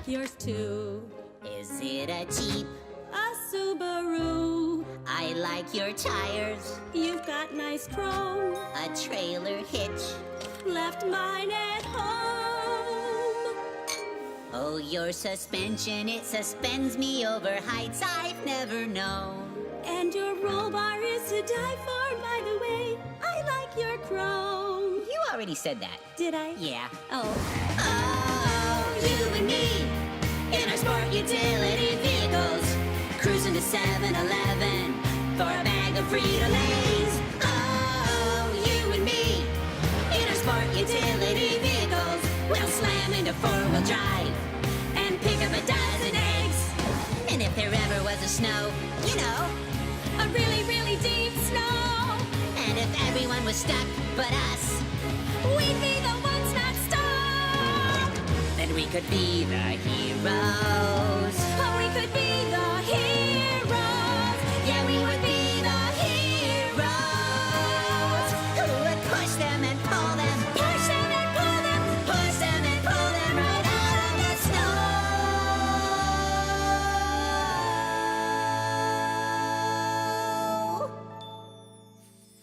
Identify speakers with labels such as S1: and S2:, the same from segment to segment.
S1: like yours too.
S2: Is it a Jeep?
S1: A Subaru.
S2: I like your tires.
S1: You've got nice chrome.
S2: A trailer hitch.
S1: Left mine at home.
S2: Oh, your suspension, it suspends me over heights I've never known.
S1: And your roll bar is to die for, by the way. I like your chrome.
S2: You already said that.
S1: Did I?
S2: Yeah.
S1: Oh.
S2: Oh, you and me in our sport utility vehicles, cruising to 7-Eleven for a bag of Frito-Lays. Oh, you and me in our sport utility vehicles, we'll slam into four-wheel drive and pick up a dozen eggs. And if there ever was a snow, you know,
S1: A really, really deep snow.
S2: and if everyone was stuck but us,
S1: We'd be the ones not stuck.
S2: then we could be the heroes.
S1: Oh, we could be the heroes.
S2: Yeah, we would be the heroes who would push them and pull them,
S1: Push them and pull them.
S2: push them and pull them right out of the snow.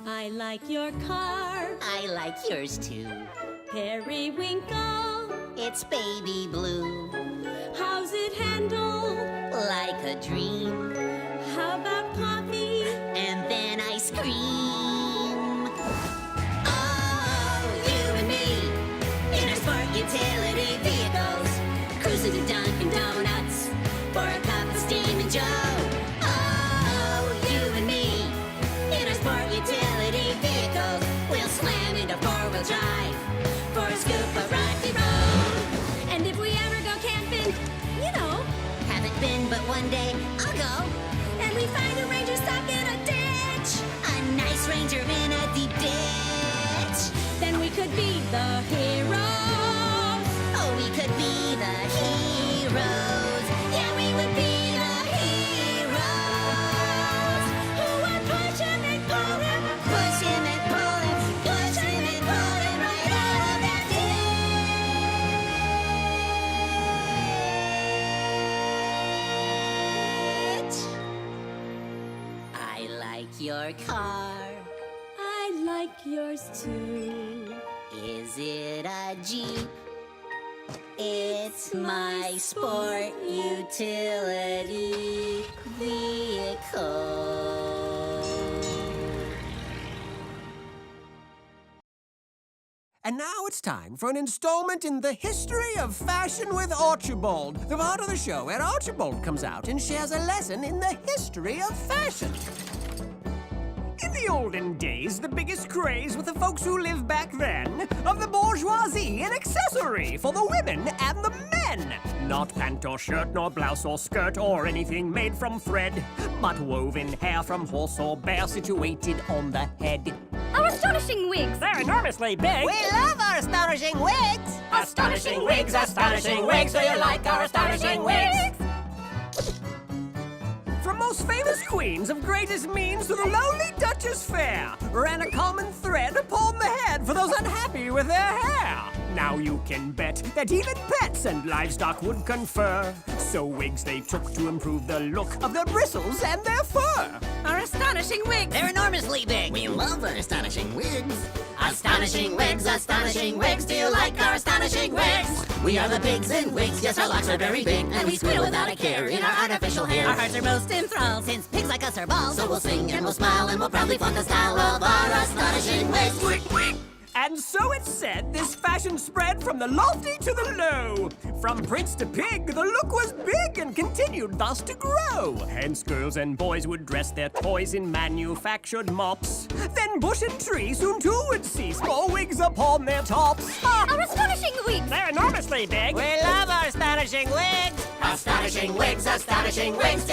S1: I like your car.
S2: I like yours too.
S1: Periwinkle.
S2: It's baby blue,
S1: How's it handle?
S2: like a dream,
S1: How about coffee?
S2: and then ice cream. Oh, you and me in our sport utility vehicles, cruising to Dunkin' Donuts for a cup of steaming Joe. Oh, you and me in our sport utility vehicles, we'll slam into four-wheel drive for a scoop of rocky road.
S1: And if we ever go camping, you know,
S2: Haven't been, but one day I'll go.
S1: and we find a ranger stuck in a ditch,
S2: A nice ranger in a deep ditch.
S1: then we could be the heroes.
S2: Oh, we could be the heroes. Yeah, we would be the heroes
S1: Who would push him and pull him.
S2: push him and pull him, push him and pull him right out of that ditch. I like your car.
S1: I like yours too.
S2: Is it a Jeep? It's my sport utility vehicle.
S3: And now it's time for an installment in the history of fashion with Archibald, the part of the show where Archibald comes out and shares a lesson in the history of fashion. In the olden days, the biggest craze with the folks who lived back then of the bourgeoisie, an accessory for the women and the men. Not pant or shirt, nor blouse or skirt, or anything made from thread, but woven hair from horse or bear situated on the head.
S1: Our astonishing wigs.
S3: They're enormously big.
S2: We love our astonishing wigs.
S3: Astonishing wigs, astonishing wigs. Do you like our astonishing wigs? From most famous queens of greatest means to the lowly Duchess fair, ran a common thread upon the head for those unhappy with their hair. Now you can bet that even pets and livestock would confer. So wigs they took to improve the look of their bristles and their fur.
S1: Our astonishing wigs.
S2: They're enormously big. We love our astonishing wigs. Astonishing wigs, do you like our astonishing wigs? We are the pigs in wigs, yes, our locks are very big, and we squeal without a care in our artificial hair.
S1: Our hearts are most enthralled.
S2: Since pigs like us are bald, so we'll sing and we'll smile and we'll proudly flaunt the style of our astonishing wigs.
S3: And so it's said this fashion spread from the lofty to the low. From prince to pig, the look was big and continued thus to grow. Hence girls and boys would dress their toys in manufactured mops. Then bush and tree soon too would see small wigs upon their tops.
S1: Our astonishing wigs.
S3: They're enormously big.
S2: We love our astonishing wigs. Astonishing wigs, do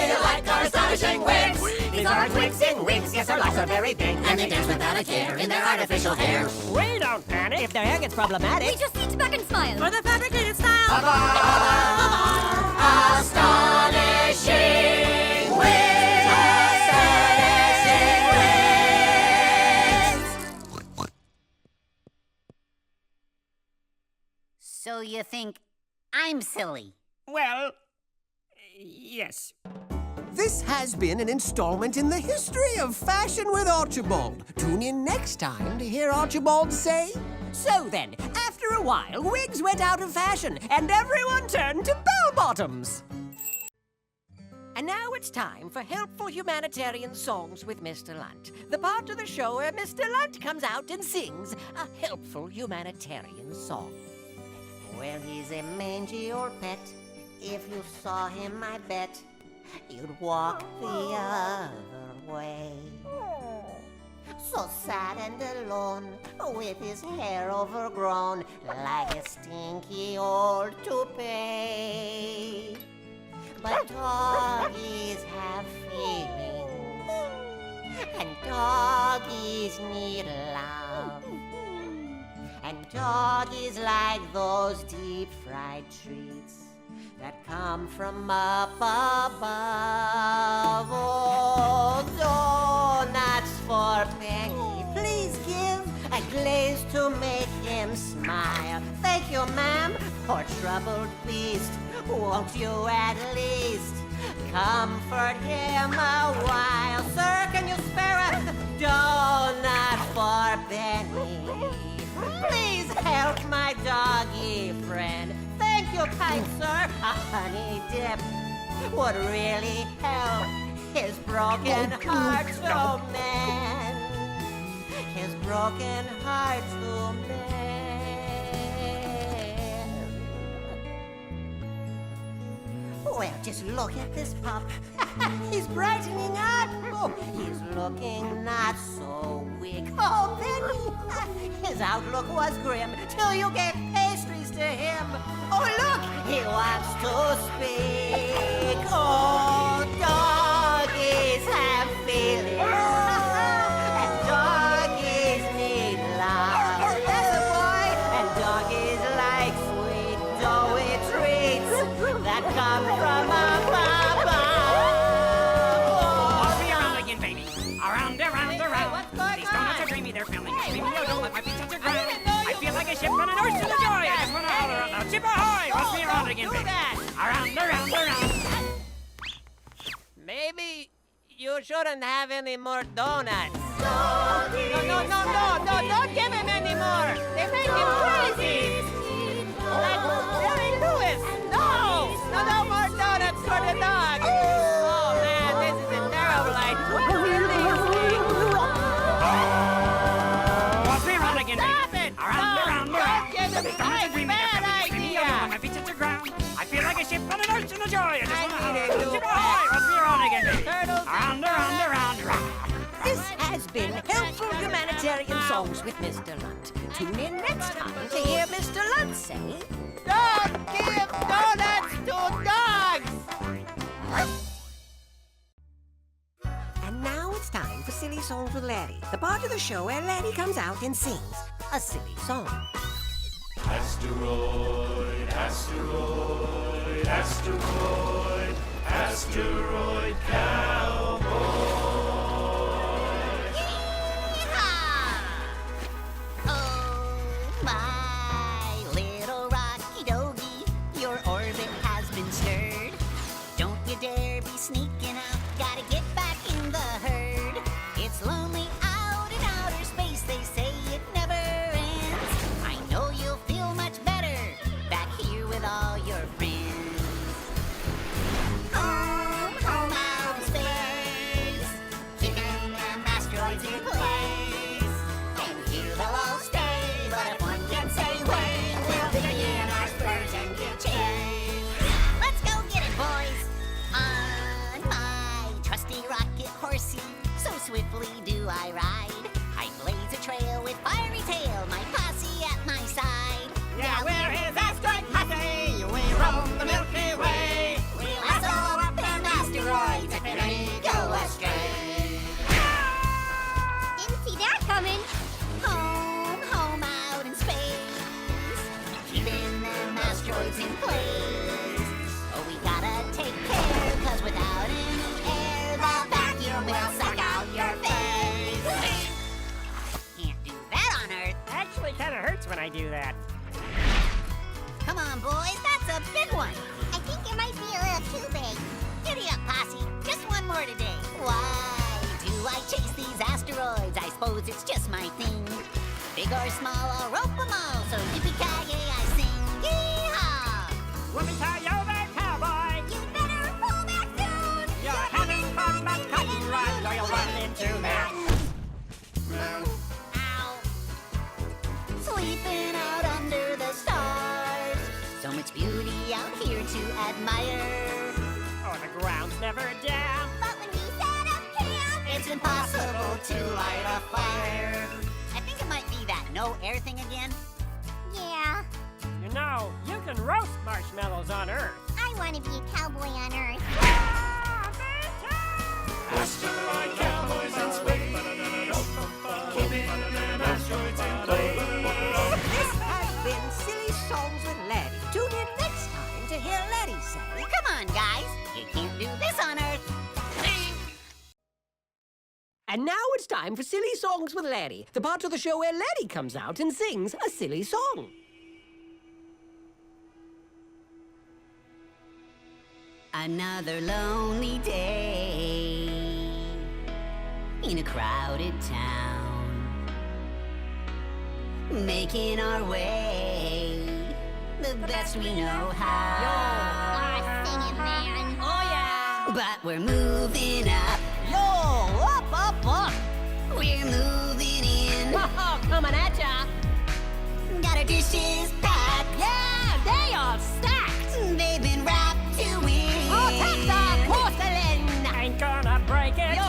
S2: you like our astonishing wigs? These are our twigs in wigs, yes, our locks are very big, and they dance without a care in their artificial hair.
S3: We don't panic if their hair gets problematic.
S1: We just sit back and smile.
S2: For the fabricated style of our astonishing wigs. Astonishing wigs. So you think I'm silly?
S4: Well, yes.
S3: This has been an installment in the history of fashion with Archibald. Tune in next time to hear Archibald say, "So then, after a while, wigs went out of fashion and everyone turned to bell-bottoms." And now it's time for Helpful Humanitarian Songs with Mr. Lunt, the part of the show where Mr. Lunt comes out and sings a helpful humanitarian song. Well, he's a mangy old pet. If you saw him, I bet you'd walk the other way. So sad and alone, with his hair overgrown like a stinky old toupee. But doggies have feelings, and doggies need love. And doggies like those deep-fried treats that come from up above. Oh, doughnuts for Peggy. Please give a glaze to make him smile. Thank you, ma'am, poor troubled beast. Won't you at least comfort him a while? Sir, can you spare a donut for Benny? Please help my doggy friend. Thank you, kind sir. A honey dip would really help his broken heart to mend. His broken heart to mend. Well, just look at this pup. He's brightening up. Oh, he's looking not so weak. Oh, Benny, his outlook was grim till you gave pastries to him. Oh, look, he wants to speak. Oh, doggies have feelings, and doggies need love. Yes, boy, and doggies like sweet, doughy treats that come from above.
S4: Walk me around again, baby. Around, around, around.
S1: what's going
S4: These donuts
S1: on?
S4: are creamy, they're filling. Creamy, no, don't let my feet touch the ground. I feel like a ship on an ocean of joy. I just want to holler out loud. Ship ahoy! Walk me around again, baby. Around, around, around.
S3: Maybe you shouldn't have any more donuts.
S1: No, don't give him any more. They make him crazy. Like Larry Lewis. No more donuts for the dog. Oh, man, this is a terrible idea.
S4: Walk me around again, baby.
S1: Stop it.
S4: Around, around, around.
S1: Don't give him
S4: These donuts are creamy, they're
S1: bad
S4: filling. Creamy, no, don't let
S1: idea.
S4: my feet touch the ground. I feel like a ship on an ocean of joy. I just want to
S1: I
S4: holler
S1: need
S4: out
S1: a
S4: loud.
S1: new
S4: Ship ahoy! Walk me around again, baby.
S1: Turtles.
S4: Around, around, around, around.
S3: This has been Helpful Humanitarian Songs with Mr. Lunt. Tune in next time to hear Mr. Lunt say,
S1: Don't give donuts to dogs.
S3: and now it's time for Silly Songs with Larry, the part of the show where Larry comes out and sings a silly song.
S5: Asteroid, asteroid, asteroid, asteroid cowboy.
S2: Oh, my little rocky doggy, your orbit has been stirred. Don't you dare be sneaking out, gotta get back in the herd. It's lonely out in outer space, they say it never ends. I know you'll feel much better back here with all your friends. Home out in space, keeping them asteroids in place. And here they'll all stay, but if one can say when, we'll dig in our spurs and give chase. Let's go get it, boys! On my trusty rocket horsey, so swiftly do I ride. I blaze a trail with fiery tail, my posse at my side.
S1: Yeah, we're his asteroid posse. We roam the Milky Way.
S2: We lasso up them asteroids if any go astray. Didn't see that coming. Home out in space, keeping them asteroids in place. Oh, we gotta take care, 'cause without any air, the vacuum will suck out your face. suppose it's just my thing. Big or small, I'll rope 'em all. So yippee-ki-yay, I sing. Yee-haw!
S4: Whoopee-tie over, cowboy.
S2: You better pull back soon.
S4: You're having fun, but cutting rods or you'll run into that.
S2: Ow. Sleeping out under the stars. So much beauty out here to admire.
S4: Oh, the ground's never damp.
S2: But when we set up camp, it's impossible to light a fire. I think it might be that no air thing again.
S6: Yeah,
S4: You know, you can roast marshmallows on Earth.
S6: I want to be a cowboy on Earth.
S5: Asteroid cowboys in space, keeping them asteroids in place.
S3: This has been Silly Songs with Larry. Tune in next time to hear Larry say...
S2: Come on, guys. You can't do this on Earth.
S3: And now it's time for Silly Songs with Larry, the part of the show where Larry comes out and sings a silly song.
S2: Another lonely day in a crowded town, making our way the best we know how.
S6: Sing it, man.
S2: Oh yeah! But we're moving up.
S1: Yo, up.
S2: We're moving in.
S1: Coming at ya.
S2: Got our dishes packed.
S1: Yeah, they are stacked.
S2: They've been wrapped to win.
S1: Protect the porcelain.
S4: Ain't gonna break it.
S1: Yo,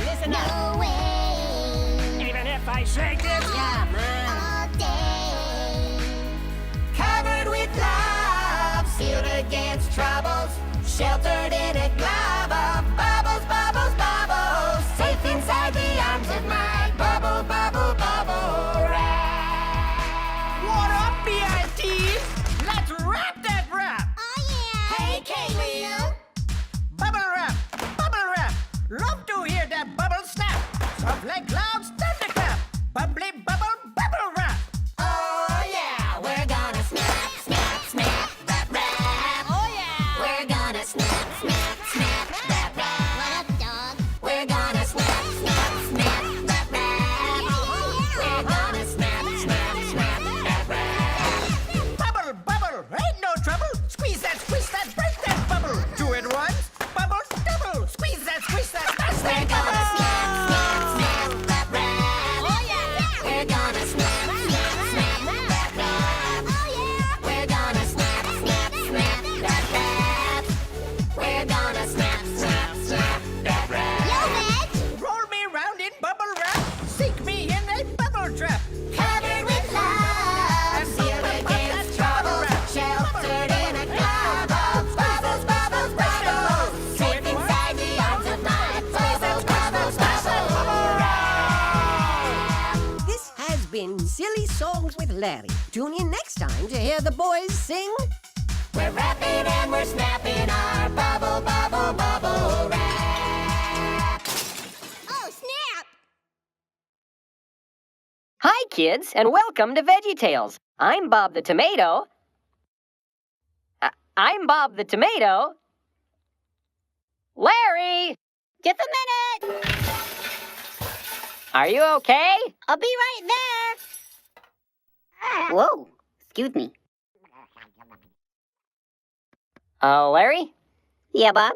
S1: listen up.
S2: No way.
S4: Even if I shake it.
S1: Yeah, man.
S2: All day.
S1: Covered with love, sealed against troubles, sheltered in a glove of bubbles, bubbles, bubbles, safe inside the arms of my bubble, bubble, bubble wrap. What up, BITs? Let's wrap that wrap.
S6: Oh, yeah.
S1: Hey, K-Wheel. Bubble wrap, bubble wrap. Love to hear that bubble snap. Soft like clouds, thunderclap. Bubbly bubble, bubble wrap. Oh, yeah, we're gonna snap, snap, snap that wrap. Oh, yeah.
S2: We're gonna snap, snap, snap that wrap.
S6: What up, dog?
S2: We're gonna snap, snap, snap that wrap. We're gonna snap, snap, snap that wrap.
S1: Bubble, bubble, ain't no trouble. Squeeze that, break that bubble. Do it once, bubble, double. Squeeze that, that's
S2: We're
S1: that
S2: gonna
S1: bubble.
S2: snap, snap, snap that wrap.
S1: Oh, yeah.
S2: We're gonna snap, snap, snap that wrap.
S6: Oh, yeah.
S2: We're gonna snap, snap, snap that wrap. We're gonna snap, snap, snap that wrap.
S6: Yo, Veg.
S1: Roll me round in bubble wrap. Sink me in a bubble trap.
S2: Covered with love, sealed against trouble, sheltered in a cloud of bubbles, bubbles, bubbles, safe inside the arms of my bubbles, bubbles, bubble wrap.
S3: This has been Silly Songs with Larry. Tune in next time to hear the boys sing...
S2: We're rapping and we're snapping our bubble, bubble, bubble wrap.
S6: Oh, snap.
S7: Hi, kids, and welcome to VeggieTales. I'm Bob the Tomato. I'm Bob the Tomato. Larry!
S6: Just a minute.
S7: Are you okay?
S6: I'll be right there.
S2: Whoa, excuse me.
S7: Larry?
S2: Yeah, Bob?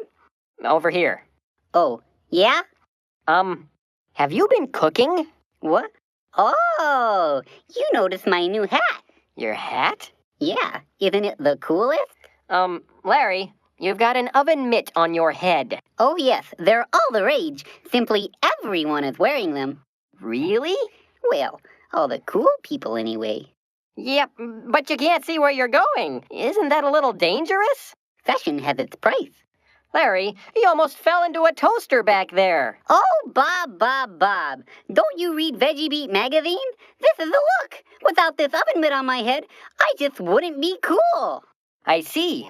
S7: Over here.
S2: Oh, yeah?
S7: Have you been cooking?
S2: What? Oh, you noticed my new hat.
S7: Your hat?
S2: Yeah, isn't it the coolest?
S7: Larry, you've got an oven mitt on your head.
S2: Oh, yes, they're all the rage. Simply everyone is wearing them.
S7: Really?
S2: Well, all the cool people anyway.
S7: Yep, but you can't see where you're going. Isn't that a little dangerous?
S2: Fashion has its price.
S7: Larry, you almost fell into a toaster back there.
S2: Oh, Bob. Don't you read Veggie Beat magazine? This is the look. Without this oven mitt on my head, I just wouldn't be cool.
S7: I see.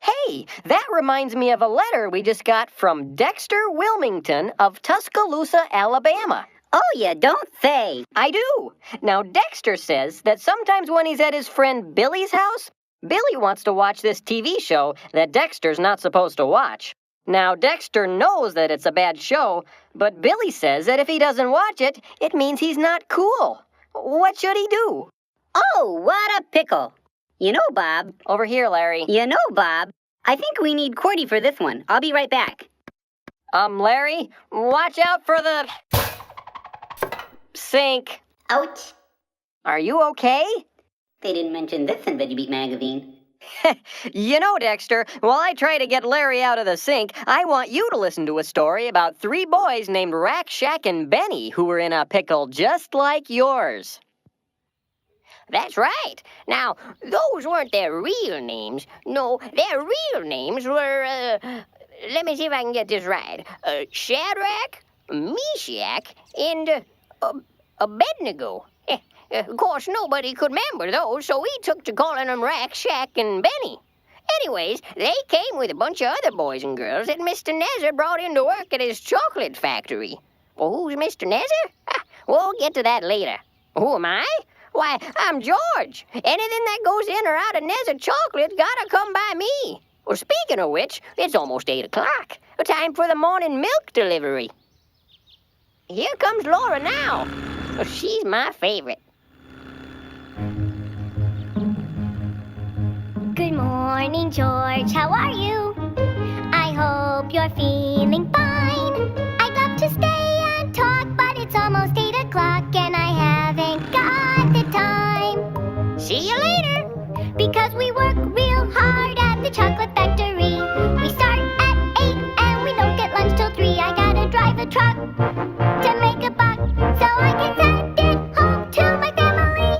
S7: Hey, that reminds me of a letter we just got from Dexter Wilmington of Tuscaloosa, Alabama.
S2: Oh, you don't say.
S7: I do. Now, Dexter says that sometimes when he's at his friend Billy's house, Billy wants to watch this TV show that Dexter's not supposed to watch. Now, Dexter knows that it's a bad show, but Billy says that if he doesn't watch it, it means he's not cool. What should he do?
S6: Oh, what a pickle. You know, Bob.
S7: Over here, Larry.
S6: You know, Bob. I think we need Cordy for this one. I'll be right back.
S7: Larry, watch out for the sink.
S6: Ouch.
S7: Are you okay?
S6: They didn't mention this in Veggie Beat magazine.
S7: You know, Dexter, while I try to get Larry out of the sink, I want you to listen to a story about 3 boys named Rack, Shack, and Benny who were in a pickle just like yours.
S8: That's right. Now, those weren't their real names. No, their real names were, let me see if I can get this right. Shadrach, Meshach, and Abednego. Of course, nobody could remember those, so we took to calling them Rack, Shack, and Benny. Anyways, they came with a bunch of other boys and girls that Mr. Nezzer brought in to work at his chocolate factory. Well, who's Mr. Nezzer? We'll get to that later. Who am I? Why, I'm George. Anything that goes in or out of Nezzer chocolate gotta come by me. Well, speaking of which, it's almost 8 o'clock. Time for the morning milk delivery. Here comes Laura now. Well, she's my favorite.
S6: Good morning, George. How are you? I hope you're feeling fine. I'd love to stay and talk, but it's almost 8 o'clock and I haven't got the time.
S8: See you later.
S6: Because we work real hard at the chocolate factory. We start at 8 and we don't get lunch till 3. I gotta drive a truck to make a buck so I can send it home to my family.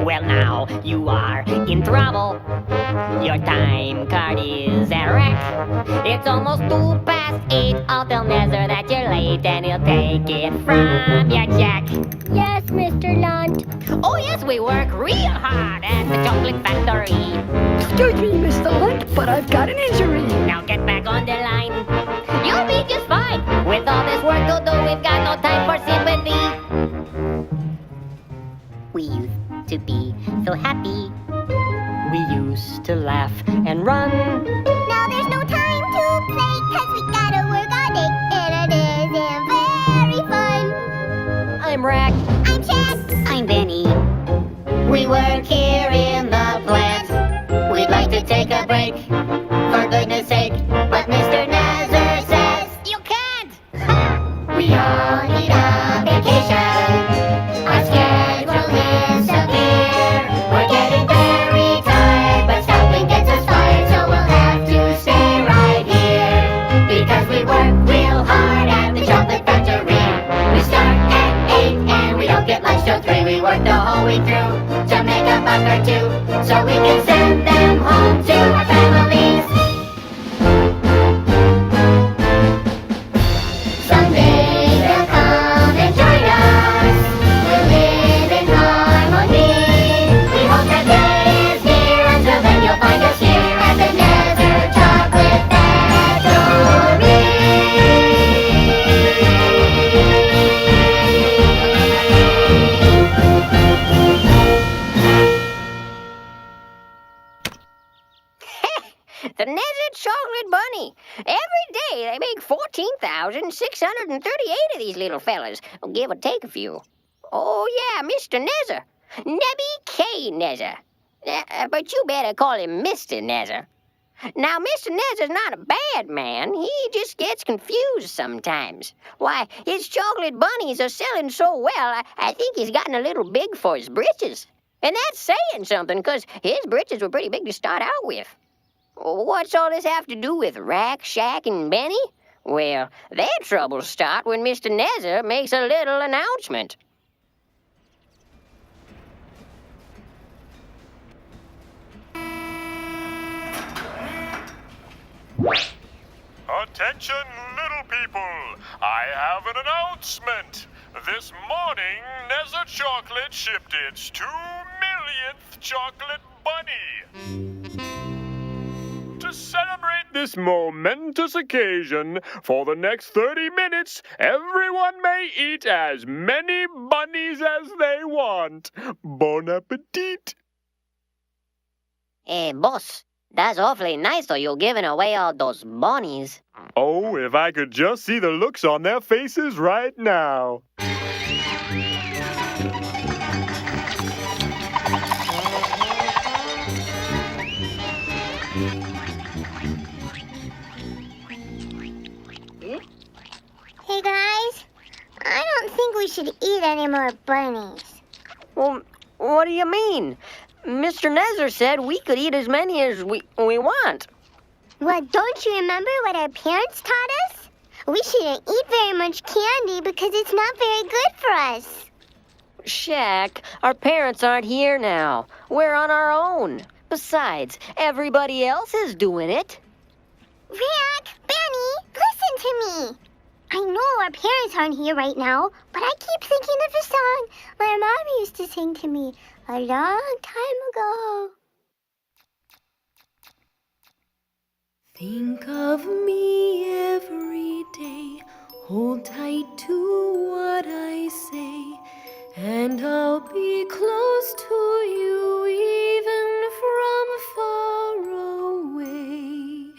S8: Well, now you are in trouble. Your time card is a wreck. It's almost 8:02. I'll tell Nezzer that you're late and he'll take it from your check.
S6: Yes, Mr. Lunt.
S8: Oh, yes, we work real hard at the chocolate factory.
S9: Excuse me, Mr. Lunt, but I've got an injury.
S8: Now get back on the line. You'll be just fine. With all this work to do, we've got no time for sympathy.
S6: We used to be so happy.
S7: We used to laugh and run.
S6: Now there's no time to play, 'cause we gotta work all day, and it isn't very fun.
S7: I'm Rack.
S6: I'm Chad. I'm Benny.
S2: We work here in the plant. We'd like to take a break, for goodness sake. But Mr. Nezzer says,
S8: You can't!
S2: we all need a vacation. Our schedule is severe. We're getting very tired, but stopping gets us fired. So we'll have to stay right here. Because we work real hard at the chocolate factory. We start at 8 and we don't get lunch till 3. We work the whole week through to make a buck or two, so we can send them home to our families. Someday they'll come and join us. We'll live in harmony. We hope that day is near. Until then you'll find us here at the Nezzer Chocolate Factory.
S8: The Nezzer Chocolate Bunny. Every day they make 14,638 of these little fellas. Give or take a few. Oh, yeah, Mr. Nezzer. Nebby K. Nezzer. But you better call him Mr. Nezzer. Now, Mr. Nezzer's not a bad man. He just gets confused sometimes. Why, his chocolate bunnies are selling so well, I think he's gotten a little big for his britches. And that's saying something, 'cause his britches were pretty big to start out with. What's all this have to do with Rack, Shack, and Benny? Well, their troubles start when Mr. Nezzer makes a little announcement.
S5: Attention, little people! I have an announcement! This morning, Nezzer Chocolate shipped its 2 millionth chocolate bunny! To celebrate this momentous occasion, for the next 30 minutes, everyone may eat as many bunnies as they want. Bon appetit!
S8: Boss, That's awfully nice, though, you're giving away all those bunnies.
S5: Oh, if I could just see the looks on their faces right now.
S6: Hey guys, I don't think we should eat any more bunnies.
S7: Well, what do you mean? Mr. Nezer said we could eat as many as we want.
S6: Well, don't you remember what our parents taught us? We shouldn't eat very much candy because it's not very good for us.
S7: Shaq, our parents aren't here now. We're on our own. Besides, everybody else is doing it.
S6: Rack, Benny, listen to me. I know our parents aren't here right now, but I keep thinking of a song my mom used to sing to me a long time ago.
S10: Think of me every day, hold tight to what I say, and I'll be close to you even from far away.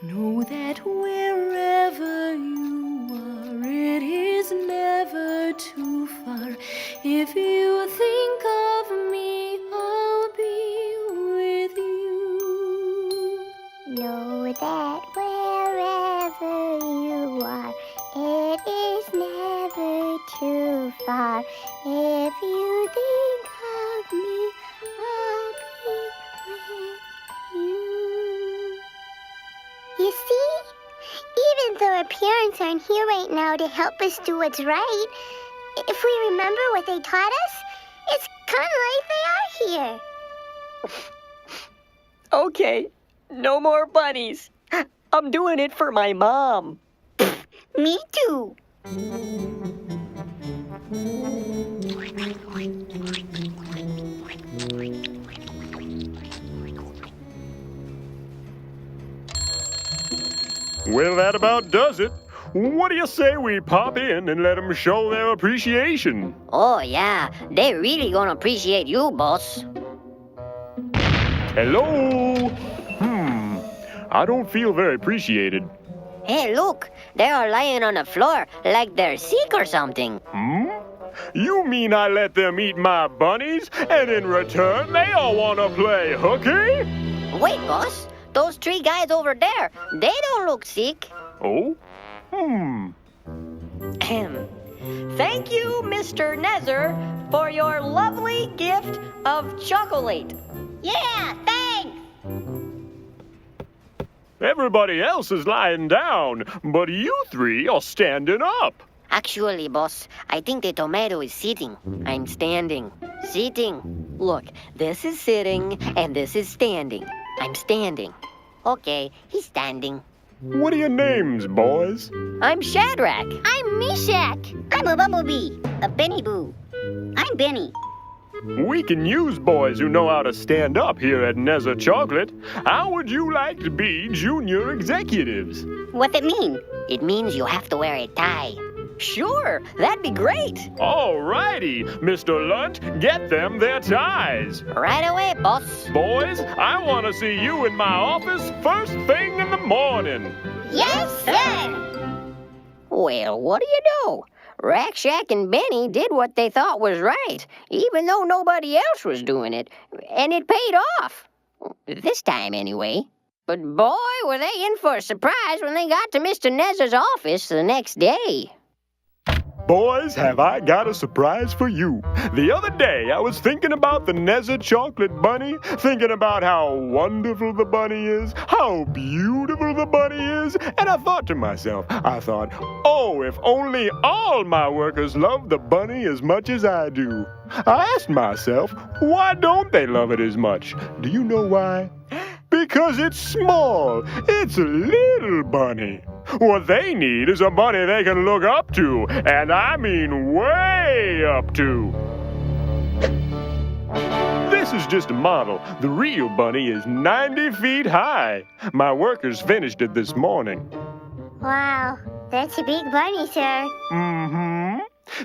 S10: Know that wherever you are, it is never too far. If you think of me, I'll be with you.
S6: Know that wherever you are, it is never too far. If you think of me, I'll be with you. You see, even though our parents aren't here right now to help us do what's right, if we remember what they taught us, it's kind of like they are here.
S7: Okay, no more bunnies. I'm doing it for my mom.
S6: Me too.
S5: Well, that about does it. What do you say we pop in and let them show their appreciation?
S8: Oh, yeah, they're really gonna appreciate you, boss.
S5: Hello? I don't feel very appreciated.
S8: Hey, look, they are lying on the floor like they're sick or something.
S5: You mean I let them eat my bunnies, and in return they all want to play hooky?
S8: Wait, boss, those three guys over there, they don't look sick.
S5: Oh?
S7: Thank you, Mr. Nezer, for your lovely gift of chocolate.
S6: Yeah, thanks.
S5: Everybody else is lying down, but you three are standing up.
S8: Actually, boss, I think the tomato is sitting. I'm standing. Sitting.
S7: Look, this is sitting and this is standing. I'm standing.
S8: Okay, he's standing.
S5: What are your names, boys?
S7: I'm Shadrach.
S6: I'm Meshach.
S8: I'm a bumblebee, a Benny Boo. I'm Benny.
S5: We can use boys who know how to stand up here at Nezer Chocolate. How would you like to be junior executives?
S8: What's it mean? It means you have to wear a tie.
S7: Sure, that'd be great.
S5: All righty, Mr. Lunt, get them their ties.
S8: Right away, boss.
S5: Boys, I want to see you in my office first thing in the morning.
S6: Yes, sir.
S8: Well, what do you know? Rack, Shack, and Benny did what they thought was right, even though nobody else was doing it. And it paid off. This time, anyway. But boy, were they in for a surprise when they got to Mr. Nezer's office the next day.
S5: Boys, have I got a surprise for you. The other day, I was thinking about the Nezer Chocolate Bunny, thinking about how wonderful the bunny is, how beautiful the bunny is, and I thought to myself, oh, if only all my workers loved the bunny as much as I do. I asked myself, why don't they love it as much? Do you know why? Because it's small. It's a little bunny. What they need is a bunny they can look up to, and I mean way up to. This is just a model. The real bunny is 90 feet high. My workers finished it this morning.
S6: Wow, that's a big bunny, sir.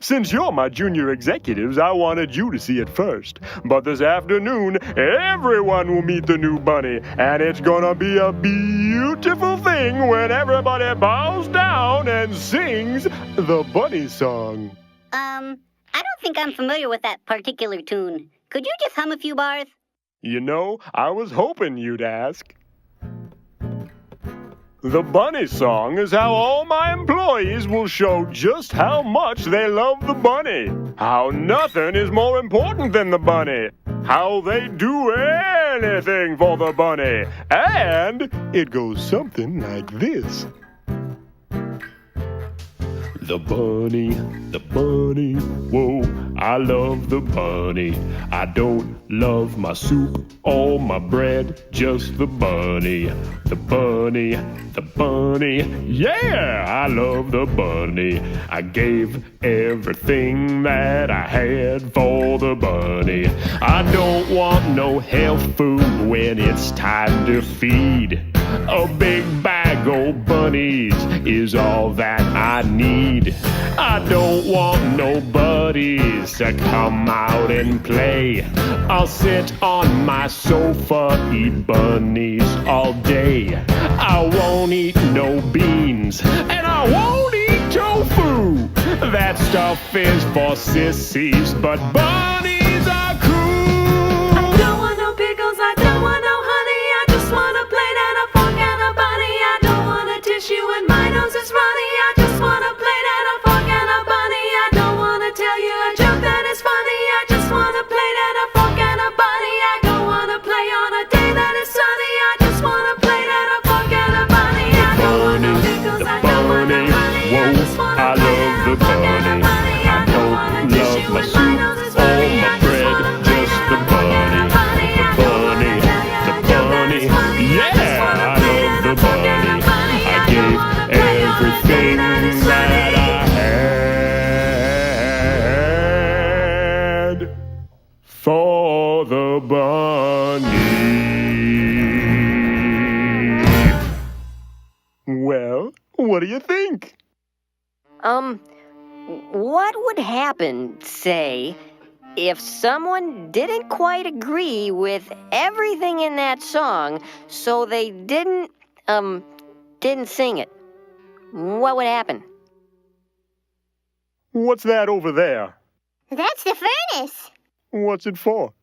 S5: Since you're my junior executives, I wanted you to see it first. But this afternoon, everyone will meet the new bunny, and it's gonna be a beautiful thing when everybody bows down and sings the bunny song.
S6: I don't think I'm familiar with that particular tune. Could you just hum a few bars?
S5: You know, I was hoping you'd ask. The bunny song is how all my employees will show just how much they love the bunny. How nothing is more important than the bunny. How they do anything for the bunny. And it goes something like this. The bunny, whoa, I love the bunny. I don't love my soup or my bread, just the bunny. The bunny, yeah, I love the bunny. I gave everything that I had for the bunny. I don't want no health food when it's time to feed. A big bag of bunnies is all that I need. I don't want no buddies to come out and play. I'll sit on my sofa, eat bunnies all day. I won't eat no beans, and I won't eat tofu. That stuff is for sissies, but bunnies are cool.
S10: I don't want no pickles, I don't want no honey. I just want a plate and a fork and a bunny. I don't want a tissue and my nose is runny. I just want a plate and a fork and a bunny. I don't want to tell you a joke that is funny. I just want a plate and a fork and a bunny. I don't want to play on a day that is sunny. I just want a plate and a fork and a bunny. I don't want no pickles, I don't want no honey. I just want a plate and a fork and a bunny. I don't want a tissue and my nose is runny. I just want a plate and a fork and a bunny. I don't want to tell you a joke that is funny. I just want a plate and a fork and a bunny. I don't want to play on a day that is sunny.
S5: For the bunny. Well, what do you think?
S7: What would happen, say, if someone didn't quite agree with everything in that song, so they didn't sing it? What would happen?
S5: What's that over there?
S6: That's the furnace.
S5: What's it for?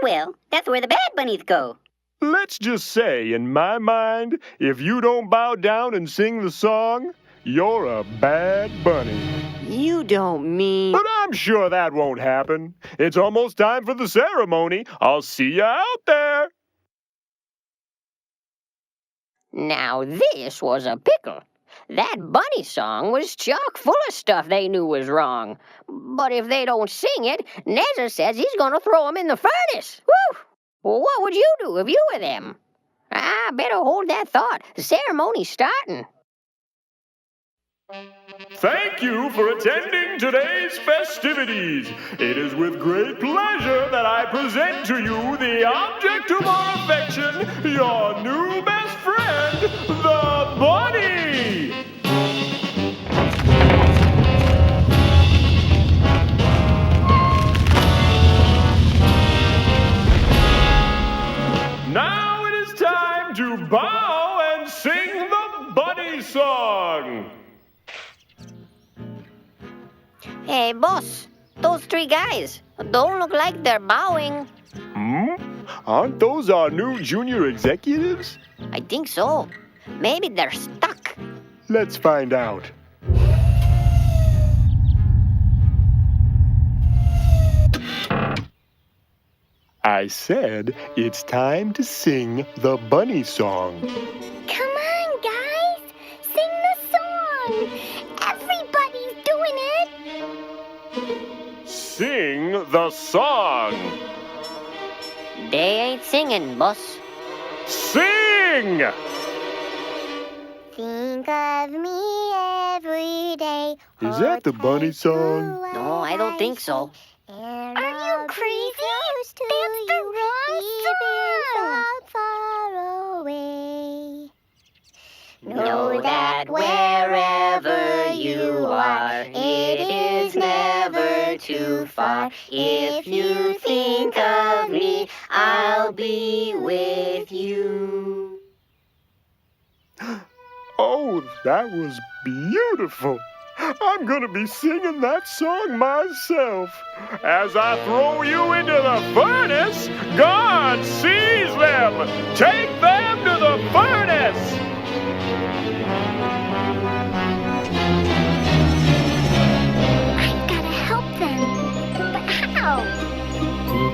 S6: Well, that's where the bad bunnies go.
S5: Let's just say, in my mind, if you don't bow down and sing the song, you're a bad bunny.
S7: You don't mean...
S5: But I'm sure that won't happen. It's almost time for the ceremony. I'll see you out there.
S8: Now this was a pickle. That bunny song was chock full of stuff they knew was wrong. But if they don't sing it, Nezza says he's gonna throw them in the furnace. Woo! Well, what would you do if you were them? I better hold that thought. The ceremony's starting.
S5: Thank you for attending today's festivities. It is with great pleasure that I present to you the object of our affection, your new best friend, the bunny. Now it is time to bow and sing the bunny song.
S8: Hey, boss, those three guys don't look like they're bowing.
S5: Aren't those our new junior executives?
S8: I think so. Maybe they're stuck.
S5: Let's find out. I said it's time to sing the bunny song.
S6: Come on, guys. Sing the song. Everybody's doing it.
S5: Sing the song.
S8: They ain't singing, boss.
S5: Sing!
S6: Think of me every day.
S5: Is that the bunny song?
S8: No, I don't think so.
S6: Are you crazy? That's the wrong song. Far away.
S8: Know that wherever you are, it is never too far. If you think of me, I'll be with you.
S5: Oh, that was beautiful. I'm gonna be singing that song myself. As I throw you into the furnace, God sees them. Take them to the furnace.
S6: I've got to help them. But how?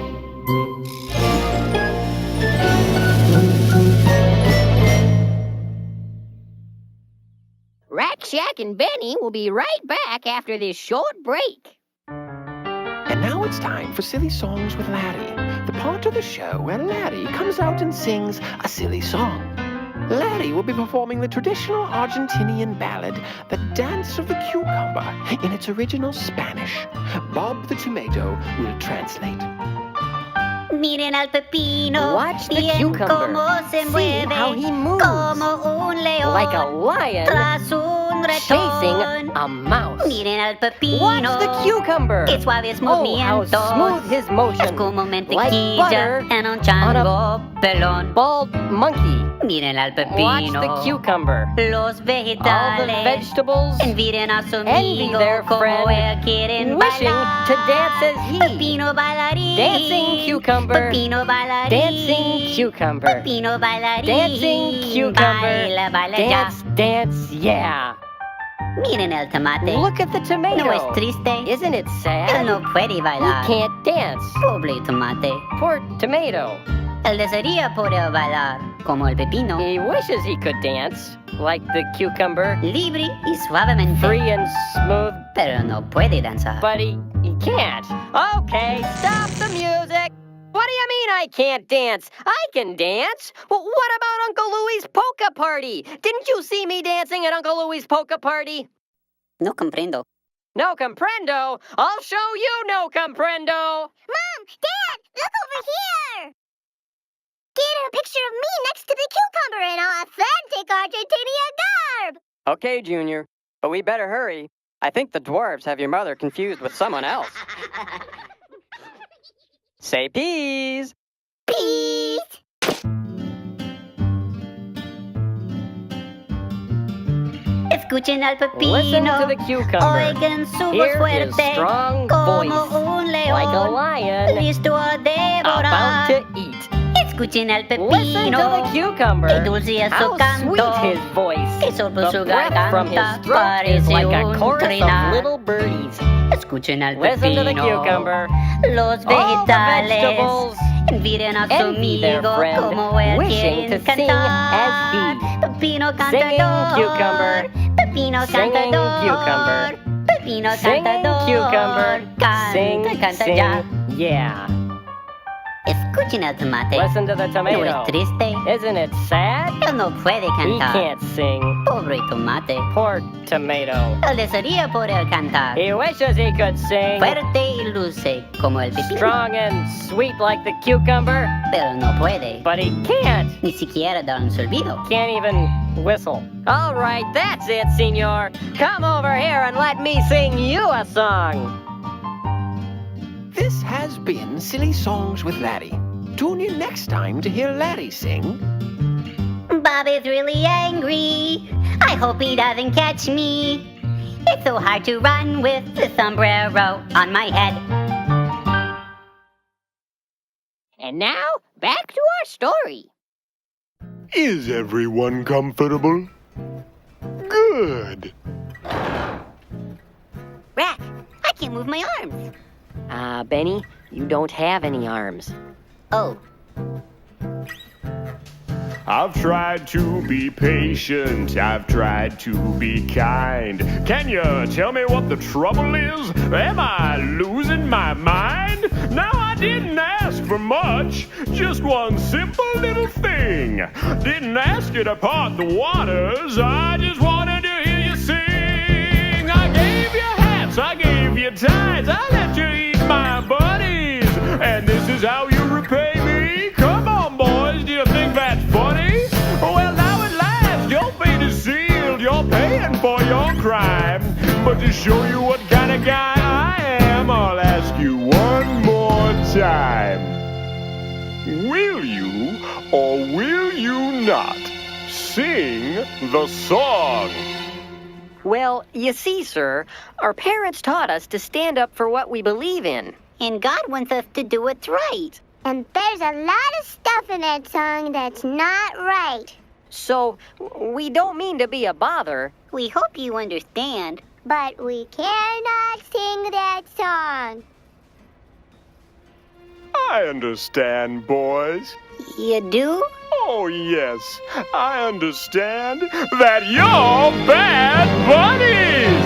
S8: Rack Shack and Benny will be right back after this short break.
S3: And now it's time for Silly Songs with Larry, the part of the show where Larry comes out and sings a silly song. Larry will be performing the traditional Argentinian ballad, The Dance of the Cucumber, in its original Spanish. Bob the Tomato will translate.
S2: Miren al pepino.
S7: Watch the
S2: bien
S7: cucumber.
S2: Cómo se
S7: See
S2: mueve,
S7: how he moves.
S2: como un león.
S7: Like a lion
S2: Tras un
S7: chasing
S2: ratón.
S7: a mouse.
S2: Miren al pepino.
S7: Watch the cucumber.
S2: Qué suaves
S7: Oh, how
S2: movimientos.
S7: smooth his motion.
S2: Es como
S7: Like
S2: mantequilla
S7: butter
S2: en un chango pelón.
S7: Bald monkey.
S2: Miren al
S7: Watch
S2: pepino.
S7: the cucumber.
S2: Los
S7: All the
S2: vegetales.
S7: vegetables
S2: Envidian a su
S7: envy
S2: amigo
S7: their
S2: como
S7: friend,
S2: él quieren
S7: wishing
S2: bailar.
S7: to dance as he.
S2: Pepino bailarín.
S7: Dancing cucumber.
S2: Pepino bailarín.
S7: Dancing cucumber.
S2: Pepino bailarín.
S7: Dancing cucumber.
S2: Baila, baila ya.
S7: Dance, dance, yeah.
S2: Miren el tomate.
S7: Look at the tomato.
S2: No es triste.
S7: Isn't it
S2: Él
S7: sad?
S2: no puede
S7: He
S2: bailar.
S7: can't dance.
S2: Pobre tomate.
S7: Poor tomato.
S2: Él desearía poder bailar como el pepino.
S7: He wishes he could dance like the cucumber,
S2: Libre y suavemente.
S7: free and smooth,
S2: Pero no puede danzar.
S7: but he can't. Okay, stop the music. What do you mean I can't dance? I can dance. Well, what about Uncle Louie's polka party? Didn't you see me dancing at Uncle Louie's polka party?
S2: No comprendo.
S7: No comprendo. I'll show you no comprendo.
S6: Mom! Dad! Look over here! Get a picture of me next to the cucumber in authentic Argentinian garb!
S11: Okay, Junior, but we better hurry. I think the dwarves have your mother confused with someone else. Say peas!
S6: Peace!
S2: Escuchen al pepino.
S7: Listen to the cucumber.
S2: Oigan su voz
S7: Hear his
S2: fuerte.
S7: strong
S2: Como
S7: voice.
S2: un león.
S7: Like a lion
S2: Listo a devorar.
S7: about to eat.
S2: Escuchen al
S7: Listen
S2: pepino.
S7: to the cucumber.
S2: Qué dulce es su
S7: How
S2: canto.
S7: sweet his voice.
S2: Que sol por
S7: The
S2: su
S7: breath from his
S2: garganta
S7: throat is
S2: parece
S7: like a
S2: un
S7: chorus
S2: trinar.
S7: of little birdies.
S2: Escuchen al
S7: Listen to the
S2: pepino.
S7: cucumber.
S2: Los
S7: All the
S2: vegetales
S7: vegetables
S2: envidian a su
S7: envy their
S2: amigo
S7: friend,
S2: como él
S7: wishing
S2: quieren
S7: to sing
S2: cantar.
S7: as he.
S2: Pepino
S7: Singing
S2: cantador.
S7: cucumber.
S2: Pepino
S7: Singing
S2: cantador.
S7: cucumber.
S2: Pepino
S7: Singing
S2: cantador.
S7: cucumber.
S2: Canta,
S7: Sing,
S2: canta
S7: sing,
S2: ya.
S7: yeah.
S2: Escuchen al tomate.
S7: Listen to the
S2: No
S7: tomato.
S2: es triste.
S7: Isn't it sad?
S2: Él no puede
S7: He
S2: cantar.
S7: can't sing.
S2: Pobre tomate.
S7: Poor tomato.
S2: Él desearía poder cantar.
S7: He wishes he could sing.
S2: Fuerte y dulce como el pepino.
S7: Strong and sweet like the cucumber,
S2: Pero no puede.
S7: but he can't.
S2: Ni siquiera dar un silbido.
S7: Can't even whistle. All right, that's it, senor. Come over here and let me sing you a song.
S3: This has been Silly Songs with Larry. Tune in next time to hear Larry sing.
S2: Bob is really angry. I hope he doesn't catch me. It's so hard to run with the sombrero on my head.
S8: And now, back to our story.
S5: Is everyone comfortable? Good.
S2: Rack, I can't move my arms.
S7: Benny, you don't have any arms.
S2: Oh,
S5: I've tried to be patient, I've tried to be kind. Can you tell me what the trouble is? Am I losing my mind? Now I didn't ask for much, just one simple little thing. Didn't ask you to part the waters, I just wanted to hear you sing. I gave you hats, I gave you ties, I let you eat my buddies. And this is how you repay me? Come on, boys, do you think that's funny? Well, now at last, your fate is sealed. You're paying for your crime. But to show you what kind of guy I am, I'll ask time. Will you or will you not sing the song?
S7: Well, you see, sir, our parents taught us to stand up for what we believe in.
S6: And God wants us to do what's right. And there's a lot of stuff in that song that's not right.
S7: So, we don't mean to be a bother.
S6: We hope you understand. But we cannot sing that song.
S5: I understand, boys.
S6: You do?
S5: Oh, yes. I understand that you're bad buddies.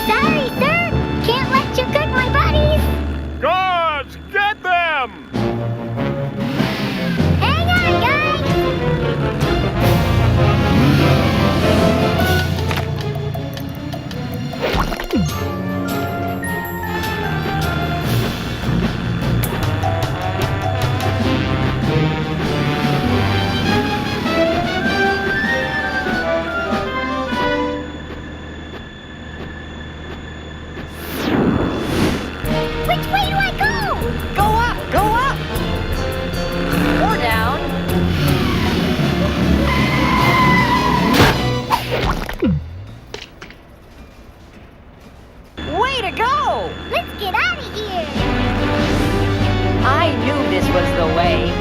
S6: Sorry, sir. Can't let you cook my buddies.
S5: Guards, get them!
S6: Hang on, guys. Which way do I go?
S7: Go up! Go up! Or down. Way to go!
S6: Let's get out of here.
S7: I knew this was the way.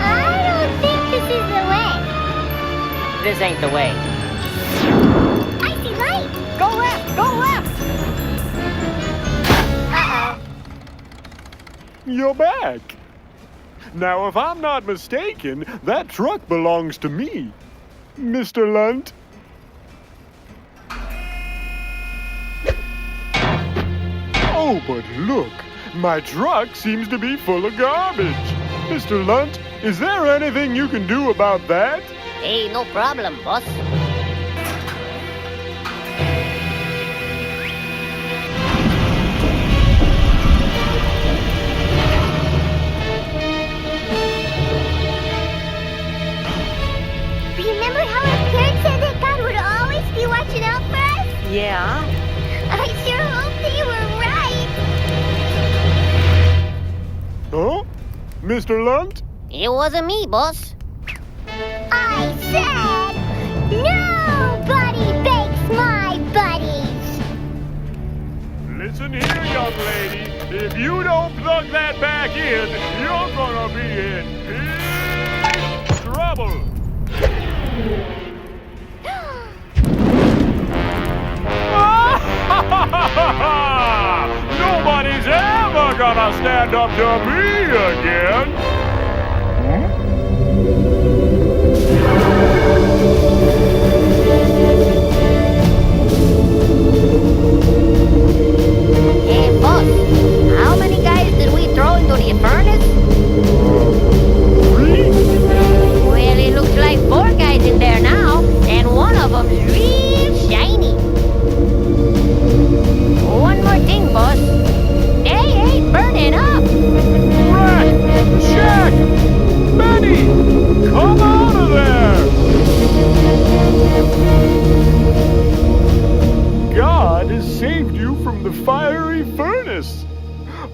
S6: I don't think this is the way.
S7: This ain't the way.
S6: I see light.
S7: Go left! Go left!
S6: Uh-oh.
S5: You're back. Now, if I'm not mistaken, that truck belongs to me, Mr. Lunt. Oh, but look, my truck seems to be full of garbage. Mr. Lunt, is there anything you can do about that?
S8: Hey, no problem, boss.
S6: Remember how our parents said that God would always be watching out for us?
S7: Yeah?
S6: I sure hope they were right.
S5: Huh? Mr. Lunt?
S8: It wasn't me, boss.
S6: I said, nobody bakes my buddies.
S5: Listen here, young lady. If you don't plug that back in, you're gonna be in big trouble. Nobody's ever gonna stand up to me again.
S8: Hey, boss. How many guys did we throw into the furnace? Well, it looks like 4 guys in there now, and one of them's real shiny. One more thing, boss. They ain't burning up.
S5: Rat! Jack! Benny! Come out of there! God has saved you from the fiery furnace.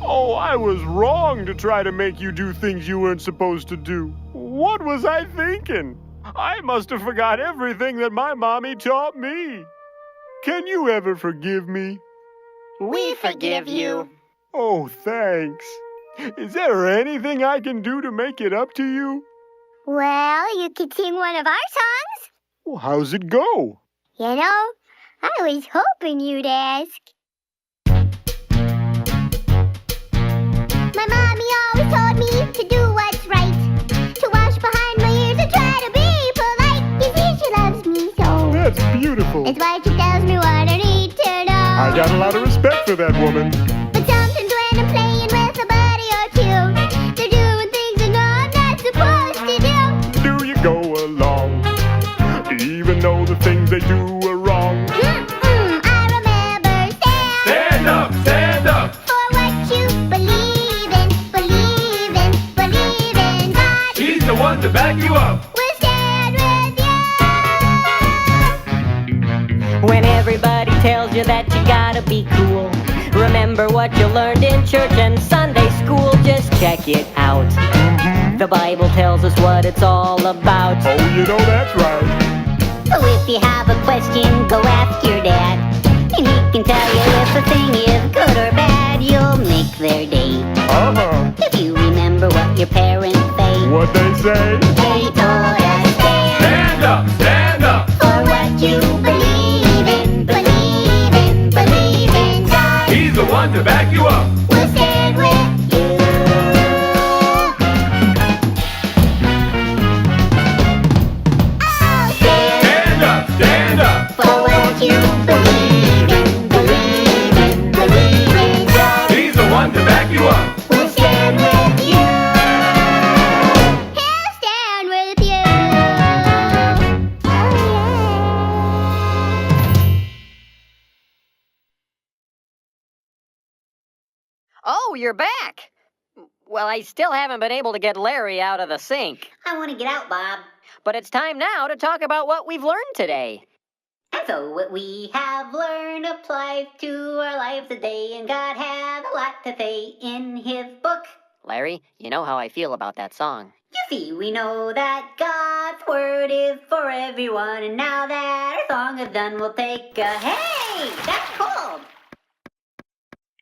S5: Oh, I was wrong to try to make you do things you weren't supposed to do. What was I thinking? I must have forgot everything that my mommy taught me. Can you ever forgive me?
S7: We forgive you.
S5: Oh, thanks. Is there anything I can do to make it up to you?
S6: Well, you could sing one of our songs.
S5: Well, how's it go?
S6: You know, I was hoping you'd ask. My mommy always told me to do what's right, to wash behind my ears and try to be polite. You see, she loves me so.
S5: That's beautiful.
S6: It's why she tells me what I need to know.
S5: I got a lot of respect for that woman.
S6: But sometimes when I'm playing with a buddy or two, they're doing things I know I'm not supposed to do.
S5: Do you go along, even though the things they do are wrong?
S6: I remember
S5: Stand up, stand up.
S6: for what you believe in, believe in, believe in God.
S5: He's the one to
S12: to back you up.
S6: We'll stand with you.
S7: When everybody tells you that you gotta be cool, remember what you learned in church and Sunday school. Just check it out. The Bible tells us what it's all about.
S5: Oh, you know that's right.
S6: So if you have a question, go ask your dad. And he can tell you if the thing is good or bad. You'll make their day.
S5: Uh-huh.
S6: If you remember what your parents say.
S5: What they say?
S6: They told us
S12: Stand up, stand up.
S6: for what you believe in, believe in, believe in God.
S12: He's the one to back you up.
S6: We'll stand with you. I'll stand
S12: Stand up, stand up.
S6: for what you believe in, believe in, believe in God.
S12: He's the one to back you up.
S6: We'll stand with you. He'll stand with you. Oh, yeah.
S7: Oh, you're back. Well, I still haven't been able to get Larry out of the sink.
S8: I want to get out, Bob.
S7: But it's time now to talk about what we've learned today.
S8: And so what we have learned applies to our lives today, and God has a lot to say in his book.
S7: Larry, you know how I feel about that song.
S8: You see, we know that God's word is for everyone, and now that our song is done, we'll take a hey! That's cold!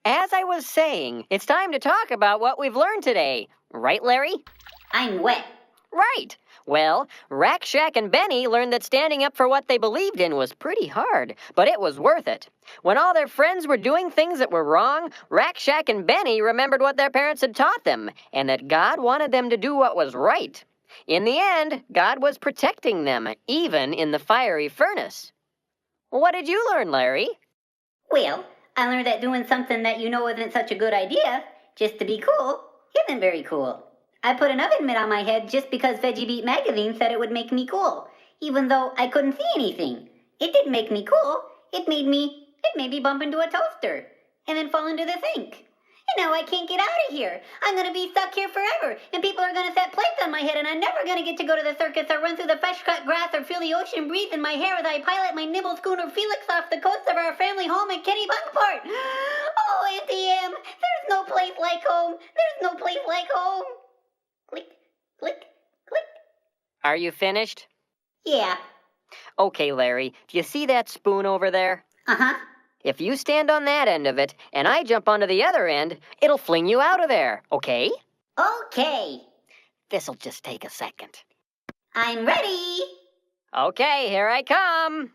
S7: As I was saying, it's time to talk about what we've learned today. Right, Larry?
S8: I'm wet.
S7: Right. Well, Rack, Shack, and Benny learned that standing up for what they believed in was pretty hard, but it was worth it. When all their friends were doing things that were wrong, Rack, Shack, and Benny remembered what their parents had taught them, and that God wanted them to do what was right. In the end, God was protecting them, even in the fiery furnace. What did you learn, Larry?
S8: Well, I learned that doing something that you know isn't such a good idea, just to be cool, isn't very cool. I put an oven mitt on my head just because Veggie Beat magazine said it would make me cool, even though I couldn't see anything. It didn't make me cool. It made me bump into a toaster, and then fall into the sink. And now I can't get out of here. I'm gonna be stuck here forever, and people are gonna set plates on my head, and I'm never gonna get to go to the circus or run through the fresh-cut grass or feel the ocean breathe in my hair as I pilot my nibble schooner Felix off the coast of our family home in Kennebunkport. Oh, Auntie Em, there's no place like home. There's no place like home. Click, click, click.
S7: Are you finished?
S8: Yeah.
S7: Okay, Larry, do you see that spoon over there?
S8: Uh-huh.
S7: If you stand on that end of it, and I jump onto the other end, it'll fling you out of there, okay?
S8: Okay.
S7: This'll just take a second.
S8: I'm ready.
S7: Okay, here I come.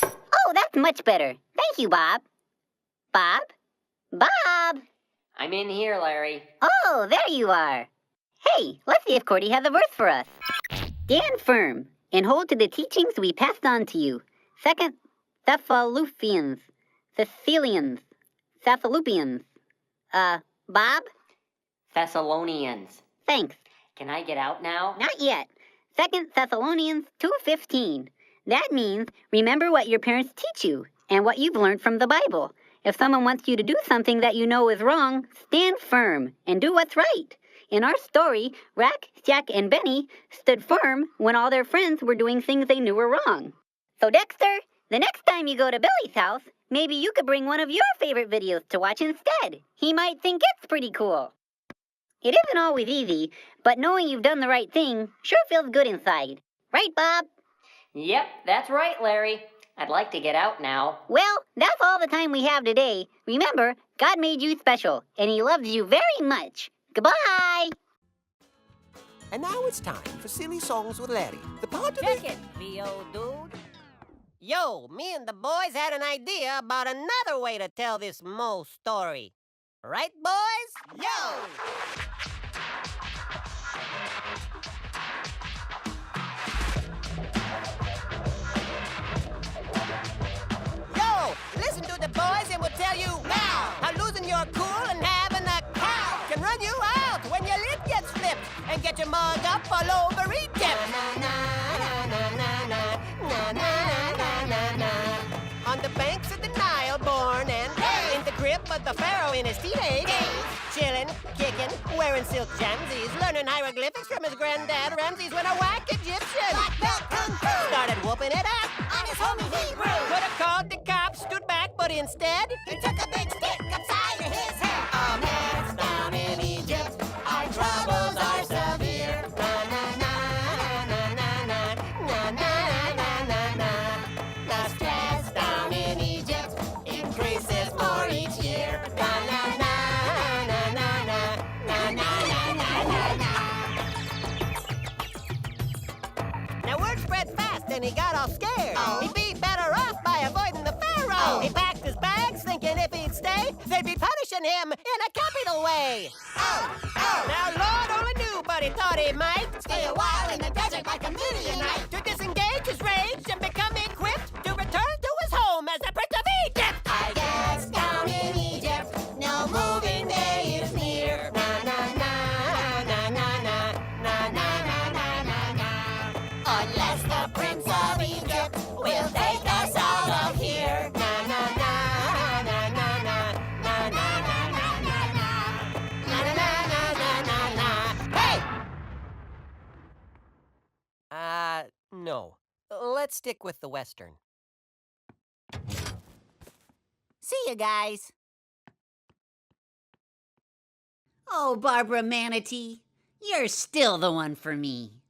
S8: Oh, that's much better. Thank you, Bob. Bob? Bob!
S7: I'm in here, Larry.
S8: Oh, there you are. Hey, let's see if Cordy has a verse for us. Stand firm and hold to the teachings we passed on to you. Second Thessalonians, Thessalians, Thessalonians. Bob?
S7: Thessalonians.
S8: Thanks.
S7: Can I get out now?
S8: Not yet. Second Thessalonians 2:15. That means remember what your parents teach you and what you've learned from the Bible. If someone wants you to do something that you know is wrong, stand firm and do what's right. In our story, Rack, Jack, and Benny stood firm when all their friends were doing things they knew were wrong. So Dexter, the next time you go to Billy's house, maybe you could bring one of your favorite videos to watch instead. He might think it's pretty cool. It isn't always easy, but knowing you've done the right thing sure feels good inside. Right, Bob?
S7: Yep, that's right, Larry. I'd like to get out now.
S8: Well, that's all the time we have today. Remember, God made you special, and he loves you very much. Goodbye!
S3: And now it's time for Silly Songs with Larry. The part of
S1: Check it, Leo dude. Yo, me and the boys had an idea about another way to tell this Mo story. Right, boys? Yo! Yo, listen to the boys and we'll tell you now how losing your cool and having a cow can run you out when your lid gets flipped and get your mug up all over Egypt. On the banks of the Nile, born and in the grip of was the pharaoh in his teenage days. Chillin', kicking, wearing silk jamsies, learning hieroglyphics from his granddad Ramses when a whack Egyptian.
S2: Black belt kung fu.
S1: Started whooping it up.
S2: On his homie Hebrew.
S1: Could have called the cops, stood back, but instead
S2: He took a big stick upside of his head. Our heads down in Egypt. Our troubles are severe.
S1: na na na na na na na na na na na.
S2: The stress down in Egypt increases more each year.
S1: Na na na na na na na na na na. Now word spread fast and he got all scared.
S2: Oh.
S1: He'd be better off by avoiding the pharaoh.
S2: Oh.
S1: He packed his bags thinking if he'd stay, they'd be punishing him in a capital way. Now Lord only knew, but he thought he might
S2: Stay a while in the desert like a Midianite.
S1: to disengage his rage and become equipped to return to his home as the Prince of Egypt.
S2: I guess down in Egypt, no moving day is near.
S1: Na na na na na na na na na na na.
S2: Unless the Prince of Egypt will take us out of here.
S1: Na na na na na na na na na na na na. Na na na na na na na. Hey! No. Let's stick with the Western.
S8: See you guys.
S13: Oh, Barbara Manatee, you're still the one for me.